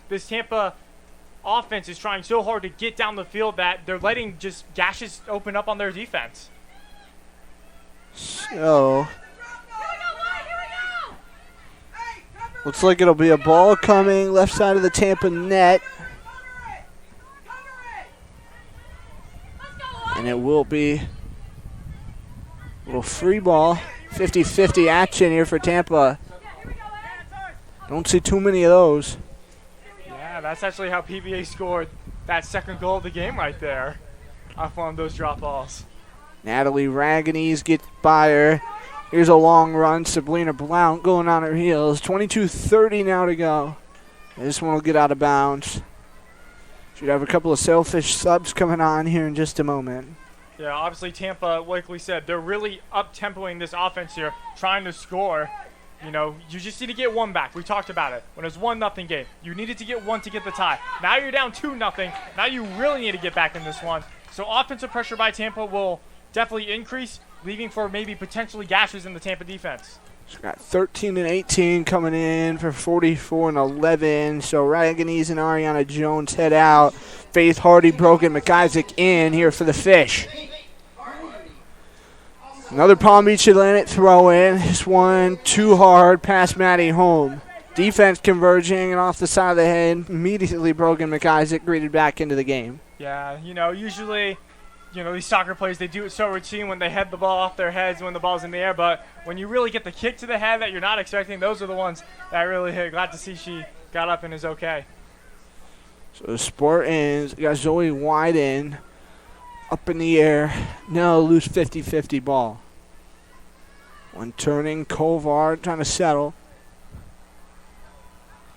This Tampa offense is trying so hard to get down the field that they're letting just gashes open up on their defense. So, looks like it'll be a ball coming left side of the Tampa net. And it will be a little free ball, 50-50 action here for Tampa. Don't see too many of those. Yeah, that's actually how PBA scored that second goal of the game right there off one of those drop balls. Natalie Raganese gets by her. Here's a long run. Sabrina Blount going on her heels. 22:30 now to go. This one will get out of bounds. Should have a couple of Sailfish subs coming on here in just a moment. Yeah, obviously Tampa, like we said, they're really up-tempoing this offense here, trying to score. You know, you just need to get one back. We talked about it. When it was 1-0 game, you needed to get one to get the tie. Now you're down 2-0. Now you really need to get back in this one. So offensive pressure by Tampa will definitely increase, leaving for maybe potentially gashes in the Tampa defense. She's got 13 and 18 coming in for 44 and 11. So Raganese and Ariana Jones head out. Faith Hardy, Brogan McIsaac in here for the Fish. Another Palm Beach Atlantic throw in. This one too hard past Maddie Holm. Defense converging and off the side of the head. Immediately Brogan McIsaac greeted back into the game. Yeah, you know, usually, you know, these soccer players, they do it so routine when they head the ball off their heads when the ball's in the air. But when you really get the kick to the head that you're not expecting, those are the ones that I really hit. Glad to see she got up and is okay. So the Spartans got Zoe Wyden up in the air. Now loose 50-50 ball. One turning, Kovar trying to settle.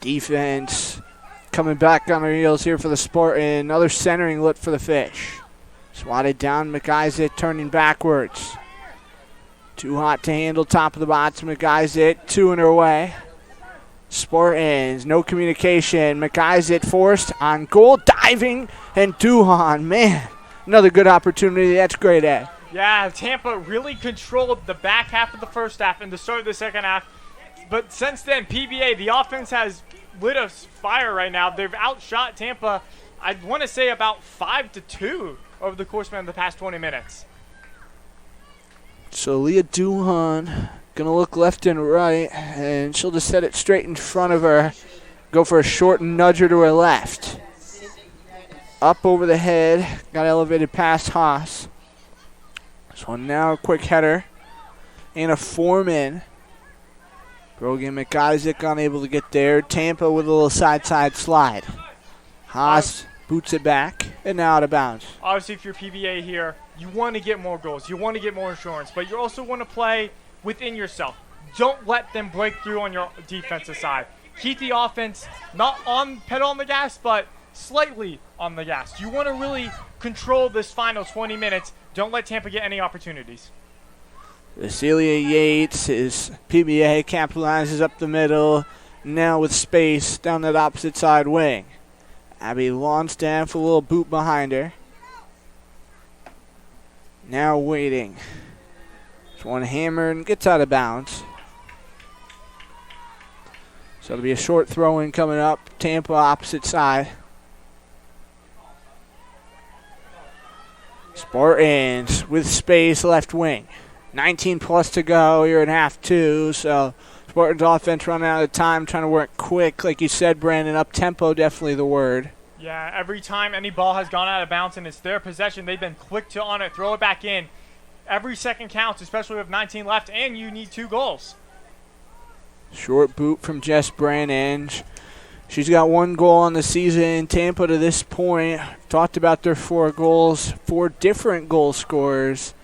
Defense coming back on her heels here for the Spartan. Another centering look for the Fish. Swatted down, McIsaac turning backwards. Too hot to handle, top of the box. McIsaac, two in her way. Spartans, no communication. McIsaac forced on goal, diving, and Duhan. Man, another good opportunity. That's great, Ed. Yeah, Tampa really controlled the back half of the first half and the start of the second half. But since then, PBA, the offense has lit a fire right now. They've outshot Tampa, I'd want to say about 5-2 over the course of the past 20 minutes. So Leah Duhan going to look left and right, and she'll just set it straight in front of her. Go for a short nudger to her left. Up over the head, got elevated past Haas. So now a quick header. Anna Foreman Brogan McIsaac unable to get there. Tampa with a little side slide. Haas boots it back and now out of bounds. Obviously, if you're PBA here, you want to get more goals. You want to get more insurance, but you also want to play within yourself. Don't let them break through on your defensive side. Keep the offense not on pedal on the gas, but slightly on the gas. You want to really control this final 20 minutes. Don't let Tampa get any opportunities. Cecilia Yates, his PBA, capitalizes up the middle, now with space down that opposite side wing. Abby Longstaff, a little boot behind her. Now waiting. This one hammered and gets out of bounds. So it'll be a short throw-in coming up. Tampa opposite side. Spartans with space left wing. 19 plus to go here in half two. So Spartans offense running out of time, trying to work quick. Like you said, Brandon, up tempo, definitely the word. Yeah, every time any ball has gone out of bounds and it's their possession, they've been quick to on it, throw it back in. Every second counts, especially with 19 left, and you need 2 goals. Short boot from Jess Brannon. She's got 1 goal on the season. Tampa to this point, talked about their 4 goals, 4 different goal scorers.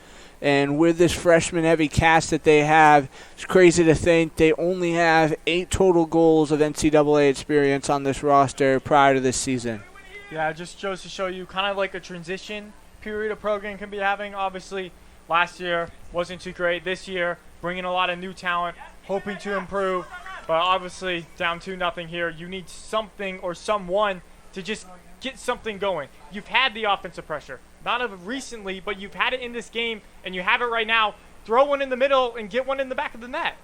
And with this freshman-heavy cast that they have, it's crazy to think they only have 8 total goals of NCAA experience on this roster prior to this season. Yeah, it just goes to show you kind of like a transition period a program can be having. Obviously, last year wasn't too great. This year, bringing a lot of new talent, hoping to improve. But obviously, down 2-0 here. You need something or someone to just get something going. You've had the offensive pressure. Not of recently, but you've had it in this game, and you have it right now. Throw one in the middle and get one in the back of the net.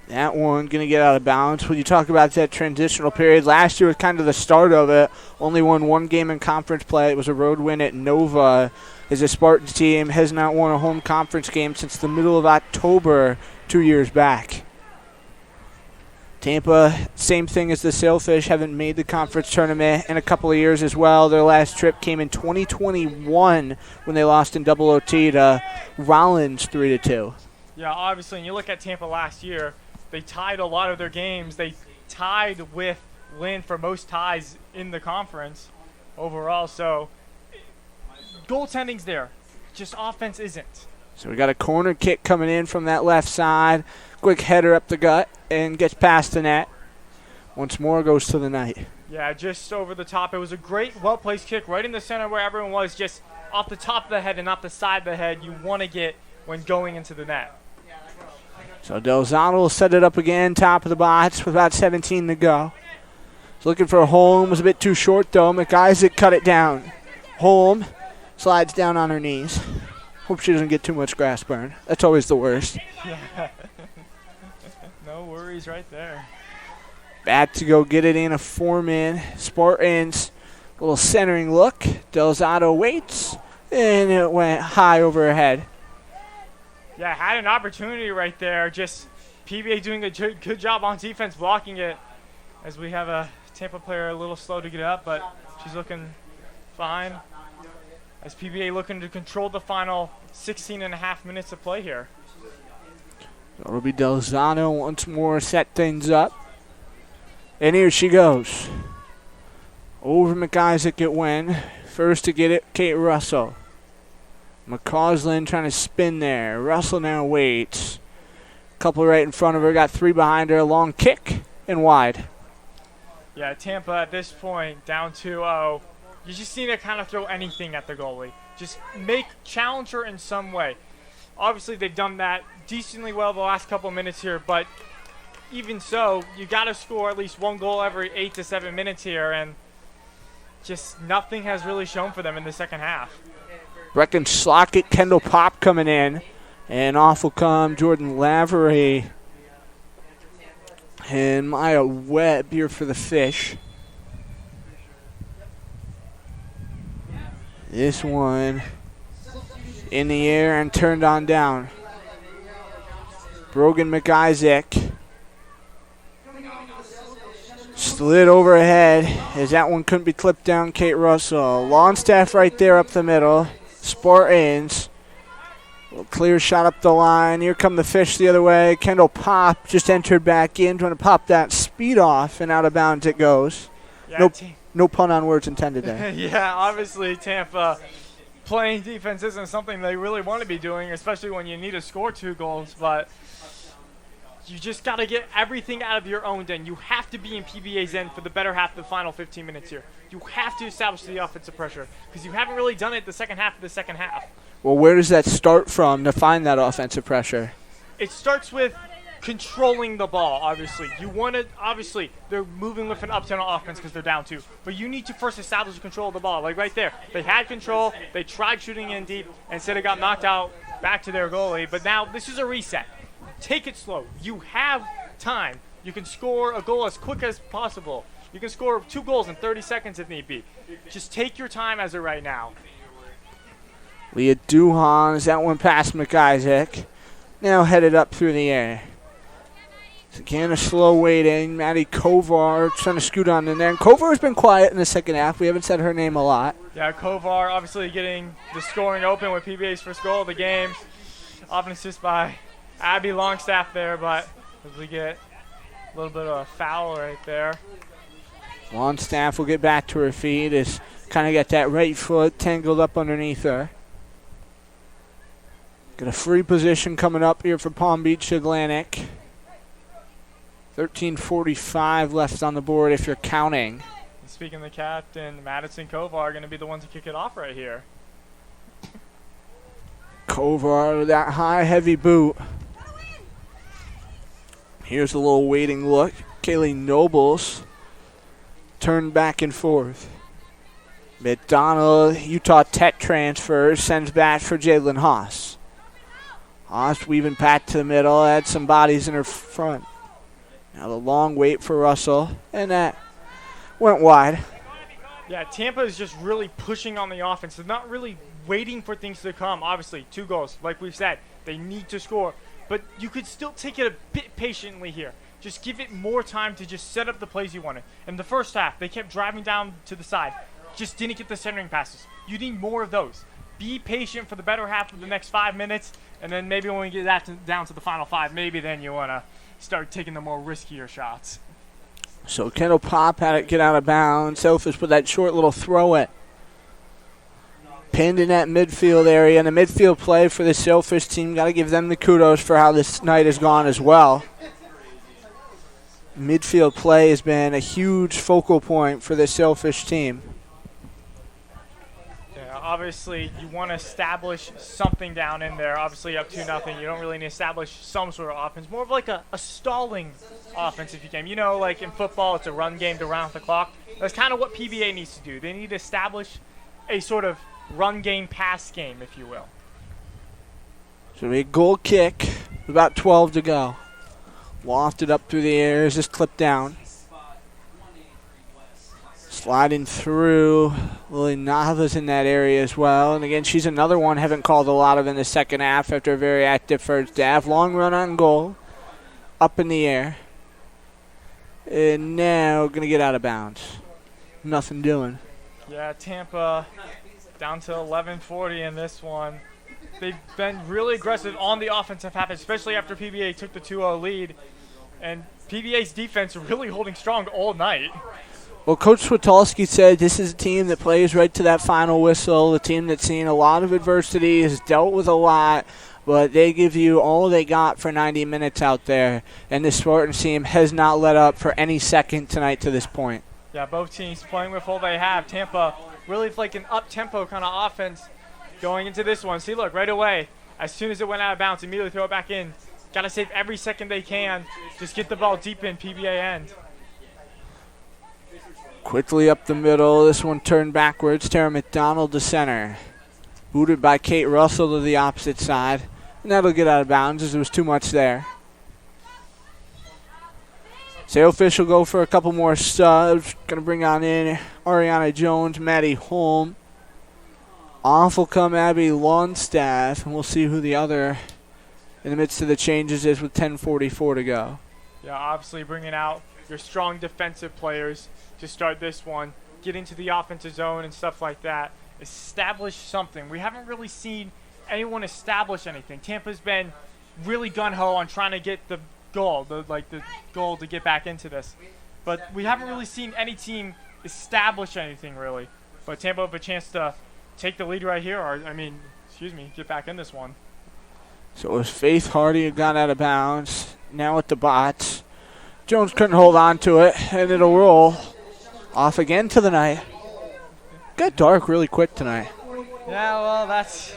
That one going to get out of bounds. When you talk about that transitional period, last year was kind of the start of it. Only won 1 game in conference play. It was a road win at Nova. As a Spartans team has not won a home conference game since the middle of October 2 years back. Tampa, same thing as the Sailfish, haven't made the conference tournament in a couple of years as well. Their last trip came in 2021 when they lost in double OT to Rollins 3-2. Yeah, obviously, and you look at Tampa last year, they tied a lot of their games. They tied with Lynn for most ties in the conference overall. So goaltending's there, just offense isn't. So we got a corner kick coming in from that left side. Quick header up the gut and gets past the net. Once more goes to the net. Yeah, just over the top. It was a great, well-placed kick right in the center where everyone was, just off the top of the head and not the side of the head you want to get when going into the net. So Delzano will set it up again, top of the box with about 17 to go. He's looking for Holm. Was a bit too short, though. McIsaac cut it down. Holm slides down on her knees. Hope she doesn't get too much grass burn. That's always the worst. Yeah. No worries right there. Back to go get it in a 4-man. Spartans, little centering look. Delzato waits, and it went high over her head. Yeah, had an opportunity right there. Just PBA doing a good job on defense blocking it, as we have a Tampa player a little slow to get up, but she's looking fine. As PBA looking to control the final 16 and a half minutes of play here. It'll be Delzano once more, set things up. And here she goes. Over McIsaac it went. First to get it, Kate Russell. McCausland trying to spin there. Russell now waits. Couple right in front of her, got 3 behind her. Long kick and wide. Yeah, Tampa at this point down 2-0. You just need to kind of throw anything at the goalie. Just challenge her in some way. Obviously, they've done that decently well the last couple minutes here, but even so, you got to score at least 1 goal every 8 to 7 minutes here, and just nothing has really shown for them in the second half. Brecken Slockett, Kendall Pop coming in, and off will come Jordan Lavery and Maya Webb here for the Fish. This one in the air and turned on down. Brogan McIsaac slid overhead as that one couldn't be clipped down. Kate Russell. Longstaff right there up the middle. Spartans Clear shot up the line. Here come the fish the other way. Kendall Pop just entered back in, trying to pop that speed off, and out of bounds it goes. Yeah, No pun on words intended there. yeah, obviously Tampa playing defense isn't something they really want to be doing, especially when you need to score 2 goals. But you just got to get everything out of your own end. You have to be in PBA's end for the better half of the final 15 minutes here. You have to establish the offensive pressure because you haven't really done it the second half of the second half. Well, where does that start from to find that offensive pressure? It starts with controlling the ball, obviously. You want to, obviously, they're moving with an up-tempo offense because they're down 2. But you need to first establish control of the ball. Like right there, they had control. They tried shooting in deep. Instead, it got knocked out back to their goalie. But now this is a reset. Take it slow. You have time. You can score a goal as quick as possible. You can score 2 goals in 30 seconds if need be. Just take your time as of right now. Leah Duhan is that one past McIsaac. Now headed up through the air. It's again a slow waiting. Maddie Kovar trying to scoot on in there. And Kovar has been quiet in the second half. We haven't said her name a lot. Yeah, Kovar obviously getting the scoring open with PBA's first goal of the game. Often assist by Abby Longstaff there, but as we get a little bit of a foul right there. Longstaff will get back to her feet as kind of got that right foot tangled up underneath her. Got a free position coming up here for Palm Beach Atlantic. 13:45 left on the board if you're counting. And speaking of the captain, Madison Kovar are going to be the ones to kick it off right here. Kovar with that high, heavy boot. Here's a little waiting look. Kaylee Nobles turned back and forth. McDonald, Utah Tech transfer, sends back for Jalen Haas. Haas weaving back to the middle, had some bodies in her front. Now the long wait for Russell, and that went wide. Yeah, Tampa is just really pushing on the offense. They're not really waiting for things to come. Obviously, 2 goals, like we've said. They need to score. But you could still take it a bit patiently here. Just give it more time to just set up the plays you wanted. In the first half, they kept driving down to the side. Just didn't get the centering passes. You need more of those. Be patient for the better half of the next 5 minutes, and then maybe when we get that down to the final 5, maybe then you want to start taking the more riskier shots. So Kendall Pop had it get out of bounds. Selfish with that short little throw it. Pinned in that midfield area, and the midfield play for the Sailfish team. Got to give them the kudos for how this night has gone as well. Midfield play has been a huge focal point for the Sailfish team. Yeah, obviously, you want to establish something down in there. Obviously, up 2-0. You don't really need to establish some sort of offense. More of like a stalling offense if you can. You know, like in football, it's a run game to round the clock. That's kind of what PBA needs to do. They need to establish a sort of run game, pass game, if you will. So a goal kick, about 12 to go. Lofted up through the air, is just clipped down. Sliding through, Lily Nava's in that area as well. And again, she's another one haven't called a lot of in the second half after a very active first half. Long run on goal, up in the air. And now going to get out of bounds. Nothing doing. Yeah, Tampa down to 11:40 in this one. They've been really aggressive on the offensive half, especially after PBA took the 2-0 lead. And PBA's defense really holding strong all night. Well, Coach Switolski said this is a team that plays right to that final whistle, a team that's seen a lot of adversity, has dealt with a lot, but they give you all they got for 90 minutes out there. And this Spartans team has not let up for any second tonight to this point. Yeah, both teams playing with all they have. Tampa really like an up-tempo kind of offense going into this one. See, look, right away, as soon as it went out of bounds, immediately throw it back in. Got to save every second they can. Just get the ball deep in PBA end. Quickly up the middle. This one turned backwards. Tara McDonald to center. Booted by Kate Russell to the opposite side. And that'll get out of bounds as there was too much there. Sailfish will go for a couple more subs. Going to bring on in Ariana Jones, Maddie Holm. Off will come Abby Longstaff, and we'll see who the other in the midst of the changes is with 10:44 to go. Yeah, obviously bringing out your strong defensive players to start this one. Get into the offensive zone and stuff like that. Establish something. We haven't really seen anyone establish anything. Tampa's been really gung-ho on trying to get the goal, the goal to get back into this. But we haven't really seen any team establish anything, really. But Tampa have a chance to take the lead right here, or, get back in this one. So it was Faith Hardy who got out of bounds. Now with the bots. Jones couldn't hold on to it, and it'll roll off again to the night. Got dark really quick tonight. Yeah, well, that's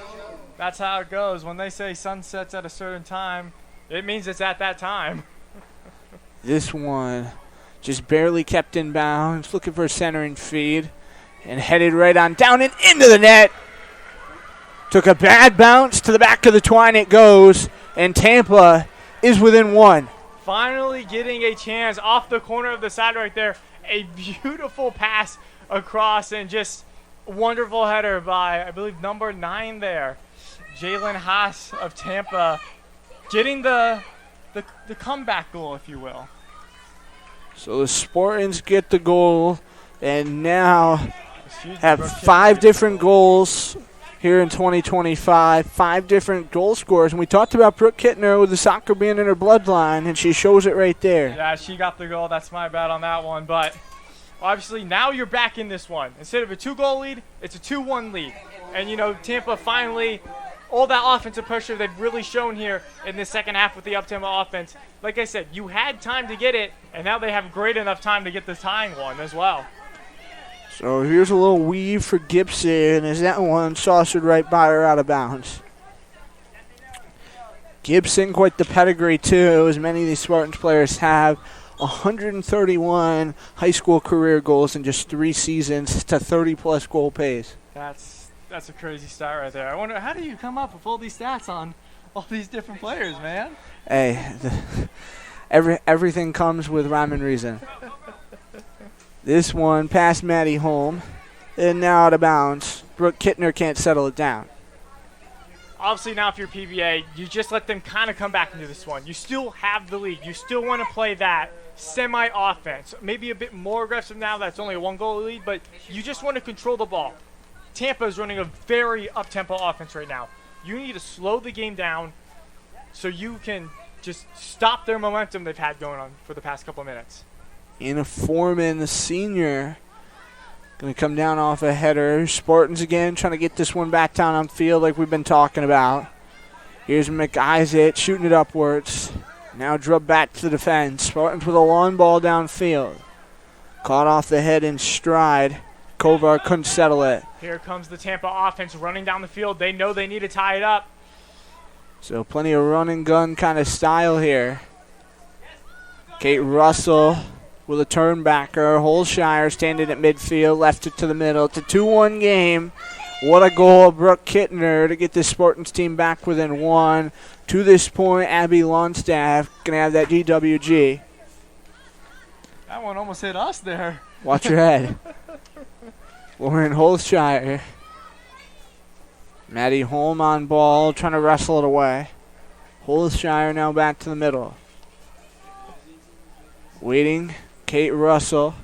how it goes. When they say sunsets at a certain time, it means it's at that time. This one just barely kept in bounds, looking for a centering feed, and headed right on down and into the net. Took a bad bounce to the back of the twine. It goes, and Tampa is within one. Finally getting a chance off the corner of the side right there. A beautiful pass across and just wonderful header by, I believe, number 9 there. Jalen Haas of Tampa getting the comeback goal, if you will. So the Spartans get the goal and now have 5 different goals here in 2025, 5 different goal scorers. And we talked about Brooke Kittner with the soccer being in her bloodline, and she shows it right there. Yeah, she got the goal. That's my bad on that one. But obviously now you're back in this one. Instead of a 2-goal lead, it's a 2-1 lead. And, Tampa finally, all that offensive pressure they've really shown here in the second half with the up-tempo offense. Like I said, you had time to get it, and now they have great enough time to get the tying one as well. So here's a little weave for Gibson as that one saucered right by her out of bounds. Gibson, quite the pedigree too, as many of these Spartans players have. 131 high school career goals in just 3 seasons to 30-plus goal pace. That's a crazy stat right there. I wonder, how do you come up with all these stats on all these different players, man? Hey, everything comes with rhyme and reason. This one past Maddie Holm, and now out of bounds. Brooke Kittner can't settle it down. Obviously now if you're PBA, you just let them kind of come back into this one. You still have the lead. You still want to play that semi-offense. Maybe a bit more aggressive now. That's only a 1-goal lead, but you just want to control the ball. Tampa is running a very up-tempo offense right now. You need to slow the game down so you can just stop their momentum they've had going on for the past couple of minutes. Anna Foreman, the senior, going to come down off a header. Spartans again trying to get this one back down on field like we've been talking about. Here's McIsaac shooting it upwards. Now drubbed back to the defense. Spartans with a long ball downfield. Caught off the head in stride. Kovar couldn't settle it. Here comes the Tampa offense running down the field. They know they need to tie it up. So plenty of run and gun kind of style here. Kate Russell with a turnbacker. Holshire standing at midfield, left it to the middle. It's a 2-1 game. What a goal of Brooke Kittner to get this Spartans team back within 1. To this point, Abby Longstaff going to have that GWG. That one almost hit us there. Watch your head. Lauren Holshire. Maddie Holm on ball, trying to wrestle it away. Holshire now back to the middle. Waiting. Kate Russell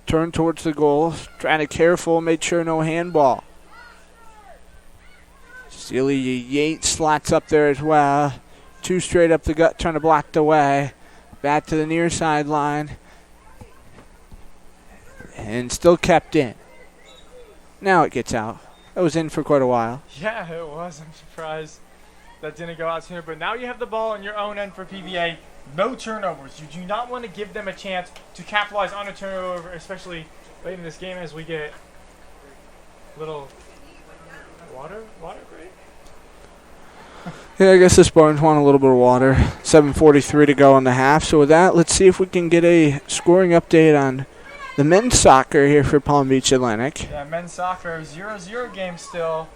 turned towards the goal, trying to careful, made sure no handball. Celia Yates slots up there as well. 2 straight up the gut, trying to block the way. Back to the near sideline. And still kept in. Now it gets out. That was in for quite a while. Yeah, it was. I'm surprised that didn't go out sooner. But now you have the ball on your own end for PBA. No turnovers. You do not want to give them a chance to capitalize on a turnover, especially late in this game as we get a little water break. Yeah, I guess the Spartans want a little bit of water. 7:43 to go in the half. So with that, let's see if we can get a scoring update on the men's soccer here for Palm Beach Atlantic. Yeah, men's soccer 0-0 game still.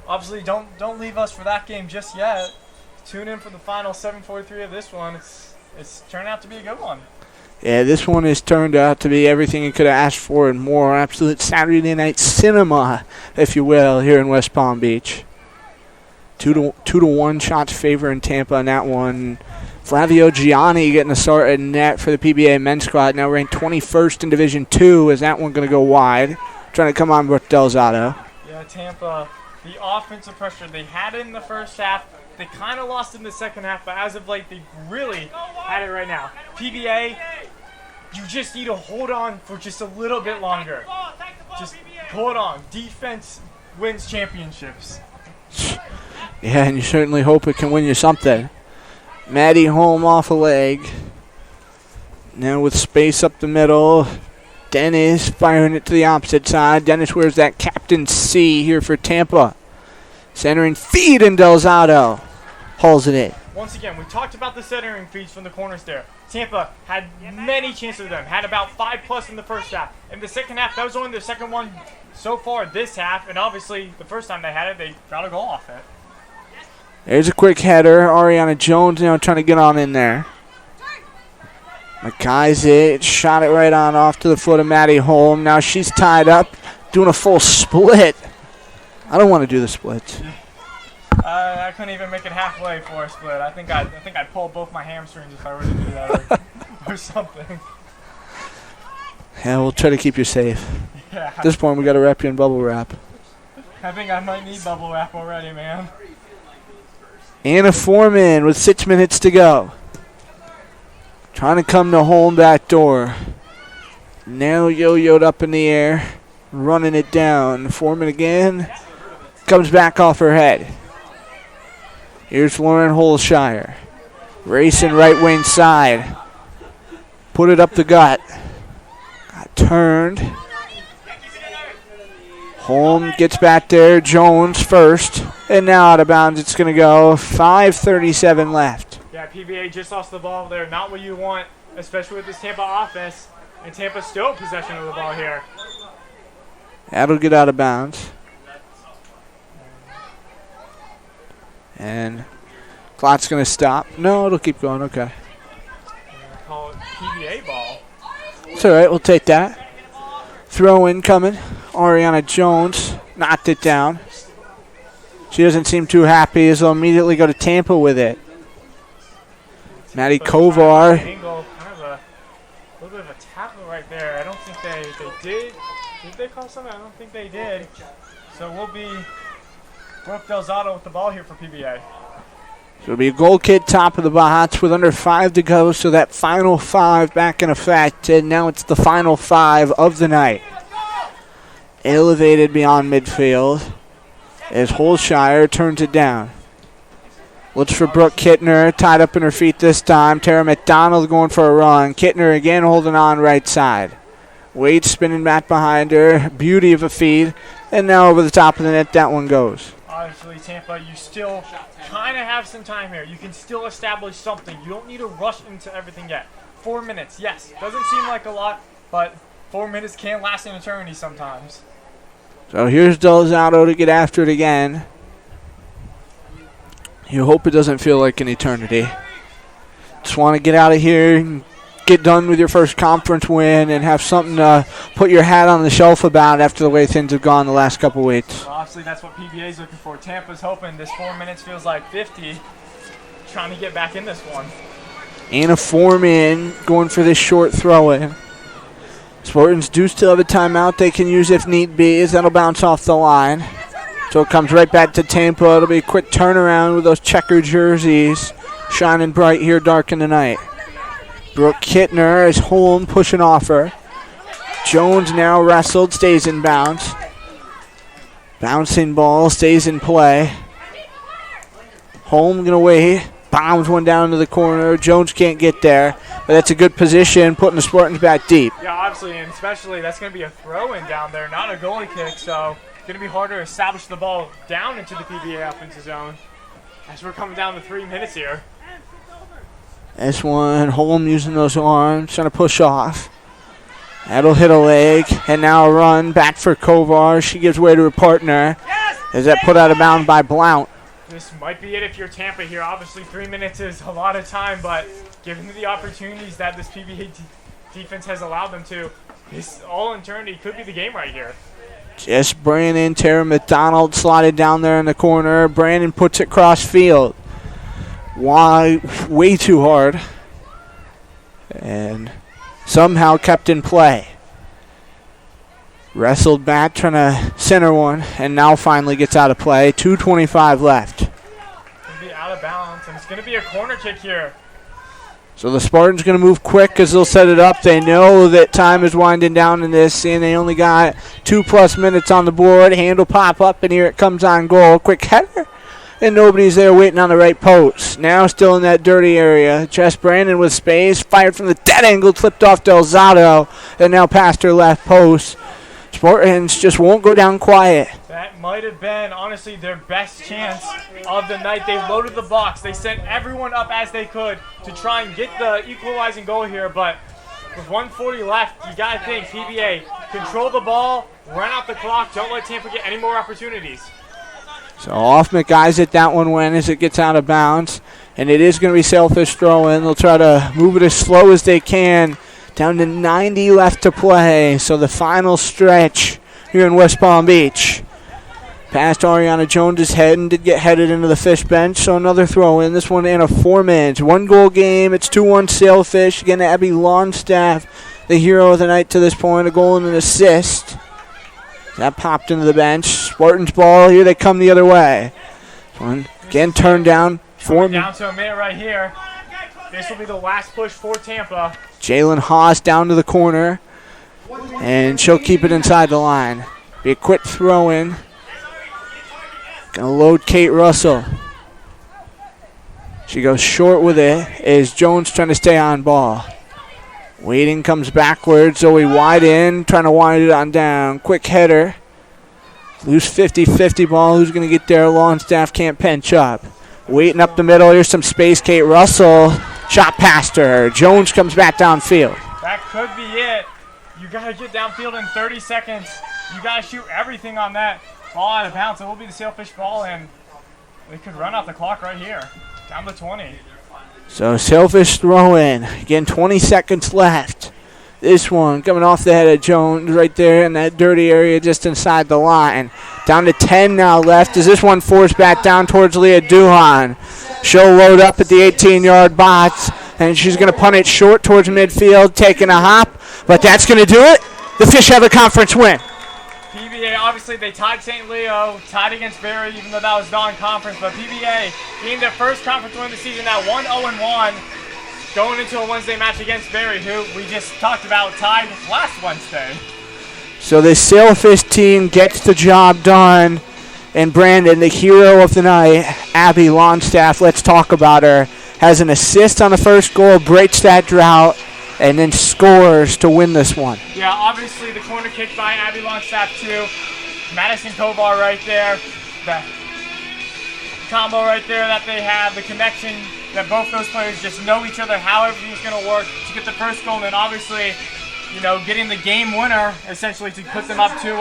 Obviously, don't leave us for that game just yet. Tune in for the final 7:43 of this one. It's turned out to be a good one. Yeah, this one has turned out to be everything you could have asked for and more. Absolute Saturday night cinema, if you will, here in West Palm Beach. 2-1 shots favoring Tampa in that one. Flavio Gianni getting the start at net for the PBA men's squad. Now ranked 21st in Division 2. Is that one going to go wide? Trying to come on with Delzato. Yeah, Tampa the offensive pressure. They had it in the first half. They kind of lost in the second half, but as of late, they really had it right now. PBA, you just need to hold on for just a little bit longer. Just hold on. Defense wins championships. Yeah, and you certainly hope it can win you something. Maddie Holm off a leg. Now with space up the middle. Dennis firing it to the opposite side. Dennis wears that captain C here for Tampa. Centering feed, and Delzato hauls it in. Once again, we talked about the centering feeds from the corners there. Tampa had many chances of them. Had about 5+ in the first half. In the second half, that was only their second one so far this half. And obviously, the first time they had it, they got a goal off it. There's a quick header. Ariana Jones now trying to get on in there. McKay's shot it right on off to the foot of Maddie Holm. Now she's tied up, doing a full split. I don't want to do the splits. I couldn't even make it halfway for a split. I think I'd pull both my hamstrings if I were to do that or something. Yeah, we'll try to keep you safe. Yeah. At this point, we got to wrap you in bubble wrap. I think I might need bubble wrap already, man. Anna Foreman with 6 minutes to go. Trying to come to home back door. Now yo-yoed up in the air. Running it down. Foreman again. Comes back off her head. Here's Lauren Holshire. Racing right wing side. Put it up the gut. Got turned. Holm gets back there. Jones first. And now out of bounds it's going to go. 5:37 left. Yeah, PBA just lost the ball there. Not what you want, especially with this Tampa offense. And Tampa's still in possession of the ball here. That'll get out of bounds. And clock's going to stop. No, it'll keep going. Okay. Call it PBA ball. It's all right. We'll take that. Throw in coming. Ariana Jones knocked it down. She doesn't seem too happy as they'll immediately go to Tampa with it. Maddie Kovar. Angle, kind of a little bit of a tackle right there. I don't think they did. Did they call something? I don't think they did. So we'll be Brooke Delzato with the ball here for PBA. So it'll be a goal kick top of the box with under 5 to go. So that final 5 back in effect. And now it's the final 5 of the night. Elevated beyond midfield as Holshire turns it down. Looks for Brooke Kittner, tied up in her feet this time. Tara McDonald going for a run. Kittner again holding on right side. Wade spinning back behind her. Beauty of a feed. And now over the top of the net, that one goes. Obviously, Tampa, you still kind of have some time here. You can still establish something. You don't need to rush into everything yet. 4 minutes, yes. Doesn't seem like a lot, but 4 minutes can last an eternity sometimes. So here's Delzato to get after it again. You hope it doesn't feel like an eternity. Just want to get out of here and get done with your first conference win and have something to put your hat on the shelf about after the way things have gone the last couple weeks. Well, obviously, that's what PBA is looking for. Tampa's hoping this 4 minutes feels like 50, trying to get back in this one. Anna Foreman going for this short throw-in. Spartans do still have a timeout they can use if need be, as that'll bounce off the line. So it comes right back to Tampa. It'll be a quick turnaround with those checkered jerseys shining bright here dark in the night. Brooke Kittner is Holm pushing off her. Jones now wrestled, stays in bounds. Bouncing ball, stays in play. Holm gonna wait. Bombs one down to the corner. Jones can't get there, but that's a good position, putting the Spartans back deep. Yeah, obviously, and especially that's going to be a throw-in down there, not a goalie kick, so it's going to be harder to establish the ball down into the PBA offensive zone as we're coming down to 3 minutes here. This one, Holm using those arms, trying to push off. That'll hit a leg, and now a run back for Kovar. She gives way to her partner. Is that put out of bounds by Blount? This might be it if you're Tampa here. Obviously, 3 minutes is a lot of time, but given the opportunities that this PBA defense has allowed them to, this all eternity could be the game right here. Just Brandon, Tara McDonald slotted down there in the corner. Brandon puts it cross field. Why? Way too hard. And somehow kept in play. Wrestled back, trying to center one, and now finally gets out of play. 2:25 left. Going to be out of bounds, and it's going to be a corner kick here. So the Spartans going to move quick as they'll set it up. They know that time is winding down in this, and they only got 2+ minutes on the board. Handle pop up, and here it comes on goal. Quick header, and nobody's there waiting on the right post. Now still in that dirty area. Jess Brandon with space, fired from the dead angle, flipped off Delzato, and now past her left post. Spartans just won't go down quiet. That might have been, honestly, their best chance of the night. They loaded the box. They sent everyone up as they could to try and get the equalizing goal here. But with 1:40 left, you got to think, PBA, control the ball, run out the clock, don't let Tampa get any more opportunities. So off McGuy's at that one when as it gets out of bounds. And it is going to be Sailfish throw-in. They'll try to move it as slow as they can. Down to 90 left to play. So the final stretch here in West Palm Beach. Past Ariana Jones' head and did get headed into the Fish bench. So another throw in. This one in a 4-minute. 1-goal game. It's 2-1 Sailfish. Again, Abby Longstaff, the hero of the night to this point. A goal and an assist. That popped into the bench. Spartans ball. Here they come the other way. One again turned down. Down to a minute right here. This will be the last push for Tampa. Jalen Haas down to the corner. And she'll keep it inside the line. Be a quick throw in. Gonna load Kate Russell. She goes short with it as Jones trying to stay on ball. Waiting comes backwards. Zoe wide in, trying to wind it on down. Quick header. Loose 50-50 ball. Who's going to get there? Longstaff can't pinch up. Waiting up the middle. Here's some space. Kate Russell. Shot past her. Jones comes back downfield. That could be it. You got to get downfield in 30 seconds. You got to shoot everything on that ball out of bounds. It will be the Sailfish ball, and we could run out the clock right here. Down to 20. So Sailfish throw in. Again, 20 seconds left. This one coming off the head of Jones right there in that dirty area just inside the line. Down to 10 now left as this one forced back down towards Leah Duhan. She'll load up at the 18-yard box, and she's going to punt it short towards midfield, taking a hop. But that's going to do it. The Fish have a conference win. PBA, obviously, they tied St. Leo, tied against Barry, even though that was non-conference. But PBA gained their first conference win of the season at 1-0-1, going into a Wednesday match against Barry, who we just talked about tied last Wednesday. So the Sailfish team gets the job done. And Brandon, the hero of the night, Abby Longstaff, let's talk about her, has an assist on the first goal, breaks that drought, and then scores to win this one. Yeah, obviously the corner kick by Abby Longstaff too. Madison Kovar right there. The combo right there that they have, the connection that both those players just know each other, how everything's going to work to get the first goal, and then obviously, you know, getting the game winner essentially to put them up 2-0.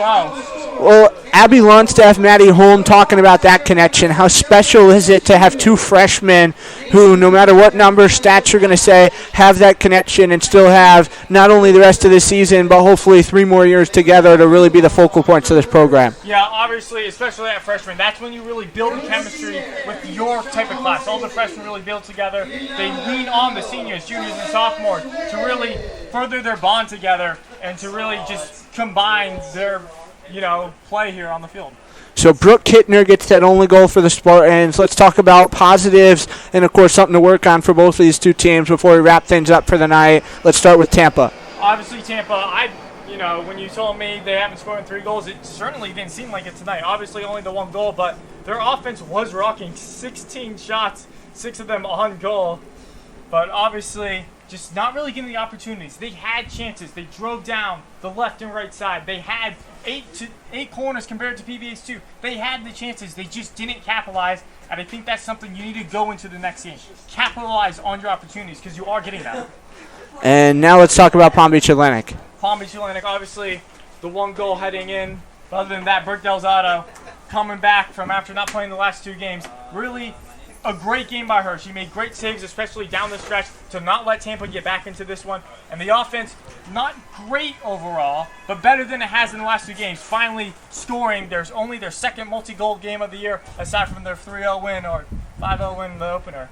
Well, Abby Longstaff, Maddie Holm talking about that connection. How special is it to have two freshmen who, no matter what number stats you're going to say, have that connection and still have not only the rest of the season, but hopefully 3 more years together to really be the focal points of this program. Yeah, obviously, especially at freshman, that's when you really build chemistry with your type of class. All the freshmen really build together. They lean on the seniors, juniors, and sophomores to really further their bond together and to really just combine their, you know, play here on the field. So Brooke Kittner gets that only goal for the Spartans. Let's talk about positives and, of course, something to work on for both of these two teams before we wrap things up for the night. Let's start with Tampa. Obviously, Tampa, when you told me they haven't scored 3 goals, it certainly didn't seem like it tonight. Obviously, only the 1 goal, but their offense was rocking. 16 shots, 6 of them on goal. But obviously, just not really getting the opportunities. They had chances. They drove down the left and right side. They had 8 corners compared to PBA's 2. They had the chances. They just didn't capitalize. And I think that's something you need to go into the next game. Capitalize on your opportunities because you are getting them. And now let's talk about Palm Beach Atlantic. Palm Beach Atlantic, obviously, the 1 goal heading in. But other than that, Brooke Delzato coming back from after not playing the last 2 games. Really a great game by her. She made great saves, especially down the stretch, to not let Tampa get back into this one. And the offense, not great overall, but better than it has in the last 2 games. Finally scoring. There's only their second multi-goal game of the year, aside from their 3-0 win or 5-0 win in the opener.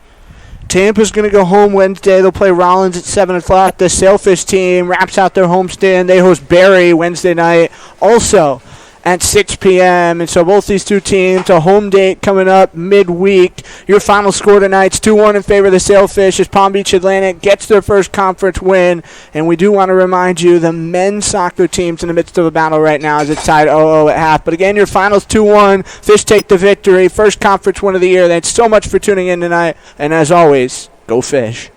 Tampa's going to go home Wednesday. They'll play Rollins at 7 o'clock. The Sailfish team wraps out their homestand. They host Barry Wednesday night also at 6 p.m. And so both these two teams, a home date coming up midweek. Your final score tonight's 2-1 in favor of the Sailfish as Palm Beach Atlantic gets their first conference win. And we do want to remind you the men's soccer team's in the midst of a battle right now as it's tied 0-0 at half. But again, your finals 2-1. Fish take the victory. First conference win of the year. Thanks so much for tuning in tonight. And as always, go Fish.